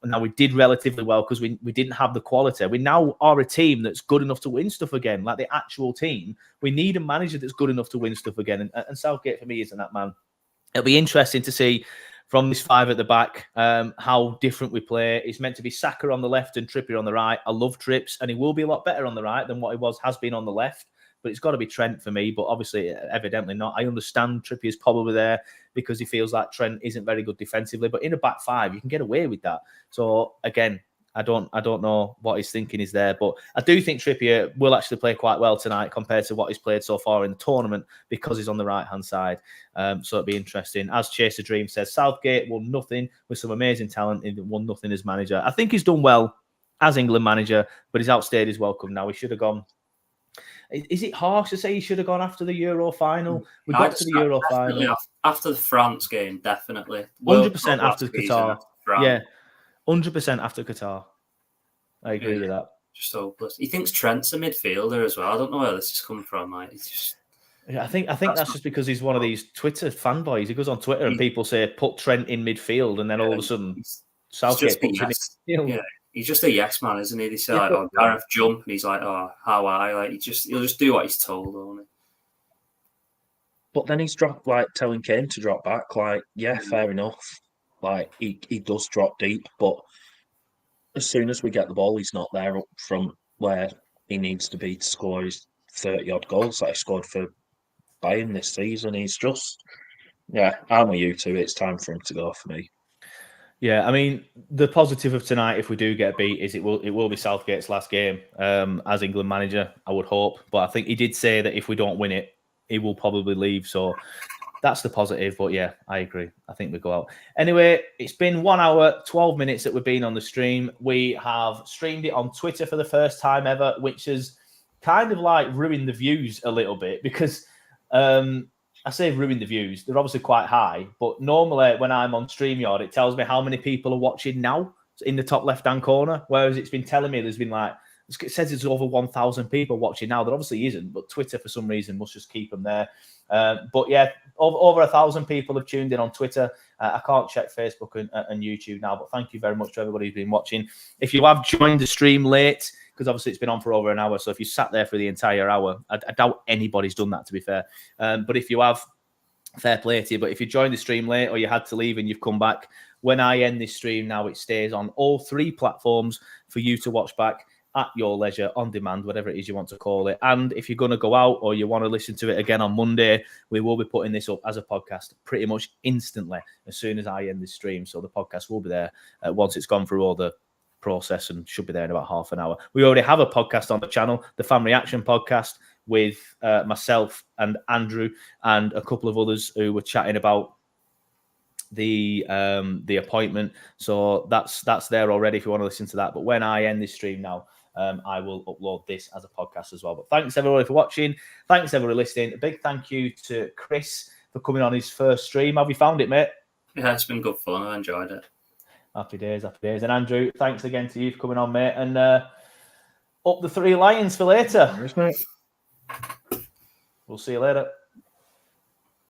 And now we did relatively well because we didn't have the quality. We now are a team that's good enough to win stuff again, like the actual team. We need a manager that's good enough to win stuff again. And Southgate, for me, isn't that man. It'll be interesting to see from this 5 at the back, how different we play. It's meant to be Saka on the left and Trippier on the right. I love Trips, and he will be a lot better on the right than what he has been on the left. But it's got to be Trent for me, but obviously, evidently not. I understand Trippier's probably there because he feels like Trent isn't very good defensively. But in a back 5, you can get away with that. So, again, I don't know what his thinking is there, but I do think Trippier will actually play quite well tonight compared to what he's played so far in the tournament because he's on the right-hand side. So it'll be interesting. As Chaser Dream says, Southgate won nothing with some amazing talent. He won nothing as manager. I think he's done well as England manager, but he's outstayed his welcome now. He should have gone. Is it harsh to say he should have gone after the Euro final? We got to the Euro final. After the France game, definitely. 100% after Qatar. Yeah. 100% after Qatar. I agree with that. Just hopeless. He thinks Trent's a midfielder as well. I don't know where this is coming from. Like, it's just. Yeah, I think that's just because he's one of these Twitter fanboys. He goes on Twitter and people say put Trent in midfield, and then all of a sudden Southgate puts him in midfield. Yeah, he's just a yes man, isn't he? They say like, "Oh, Gareth jump," and he's like, "Oh, how I?" Like he'll just do what he's told, won't he? But then he's telling Kane to drop back. Like, yeah, fair enough. Like he does drop deep, but as soon as we get the ball, he's not there up from where he needs to be to score his 30-odd goals that he scored for Bayern this season. He's just, I'm with you too. It's time for him to go for me. Yeah, I mean, the positive of tonight, if we do get beat, is it will be Southgate's last game as England manager, I would hope. But I think he did say that if we don't win it, he will probably leave. So that's the positive. But yeah, I agree. I think we go out. Anyway, it's been 1 hour, 12 minutes that we've been on the stream. We have streamed it on Twitter for the first time ever, which has kind of like ruined the views a little bit because I say ruined the views. They're obviously quite high, but normally when I'm on StreamYard, it tells me how many people are watching now in the top left-hand corner, whereas it's been telling me there's been like, it says it's over 1,000 people watching now. There obviously isn't, but Twitter for some reason must just keep them there. But yeah, over 1,000 people have tuned in on Twitter. I can't check Facebook and YouTube now, but thank you very much to everybody who's been watching. If you have joined the stream late, because obviously it's been on for over an hour, so if you sat there for the entire hour, I doubt anybody's done that, to be fair. But if you have, fair play to you. But if you joined the stream late or you had to leave and you've come back, when I end this stream now, it stays on all 3 platforms for you to watch back at your leisure, on demand, whatever it is you want to call it. And if you're going to go out or you want to listen to it again on Monday, we will be putting this up as a podcast pretty much instantly as soon as I end this stream. So the podcast will be there once it's gone through all the process and should be there in about half an hour. We already have a podcast on the channel, the Fan Reaction Podcast, with myself and Andrew and a couple of others who were chatting about the appointment. So that's there already if you want to listen to that. But when I end this stream now, I will upload this as a podcast as well. But thanks everybody for watching. Thanks everybody listening. A big thank you to Chris for coming on his first stream. How have you found it, mate? Yeah, it's been good fun. I enjoyed it. Happy days, happy days. And Andrew, thanks again to you for coming on, mate. And up the 3 Lions for later. Cheers, mate. We'll see you later.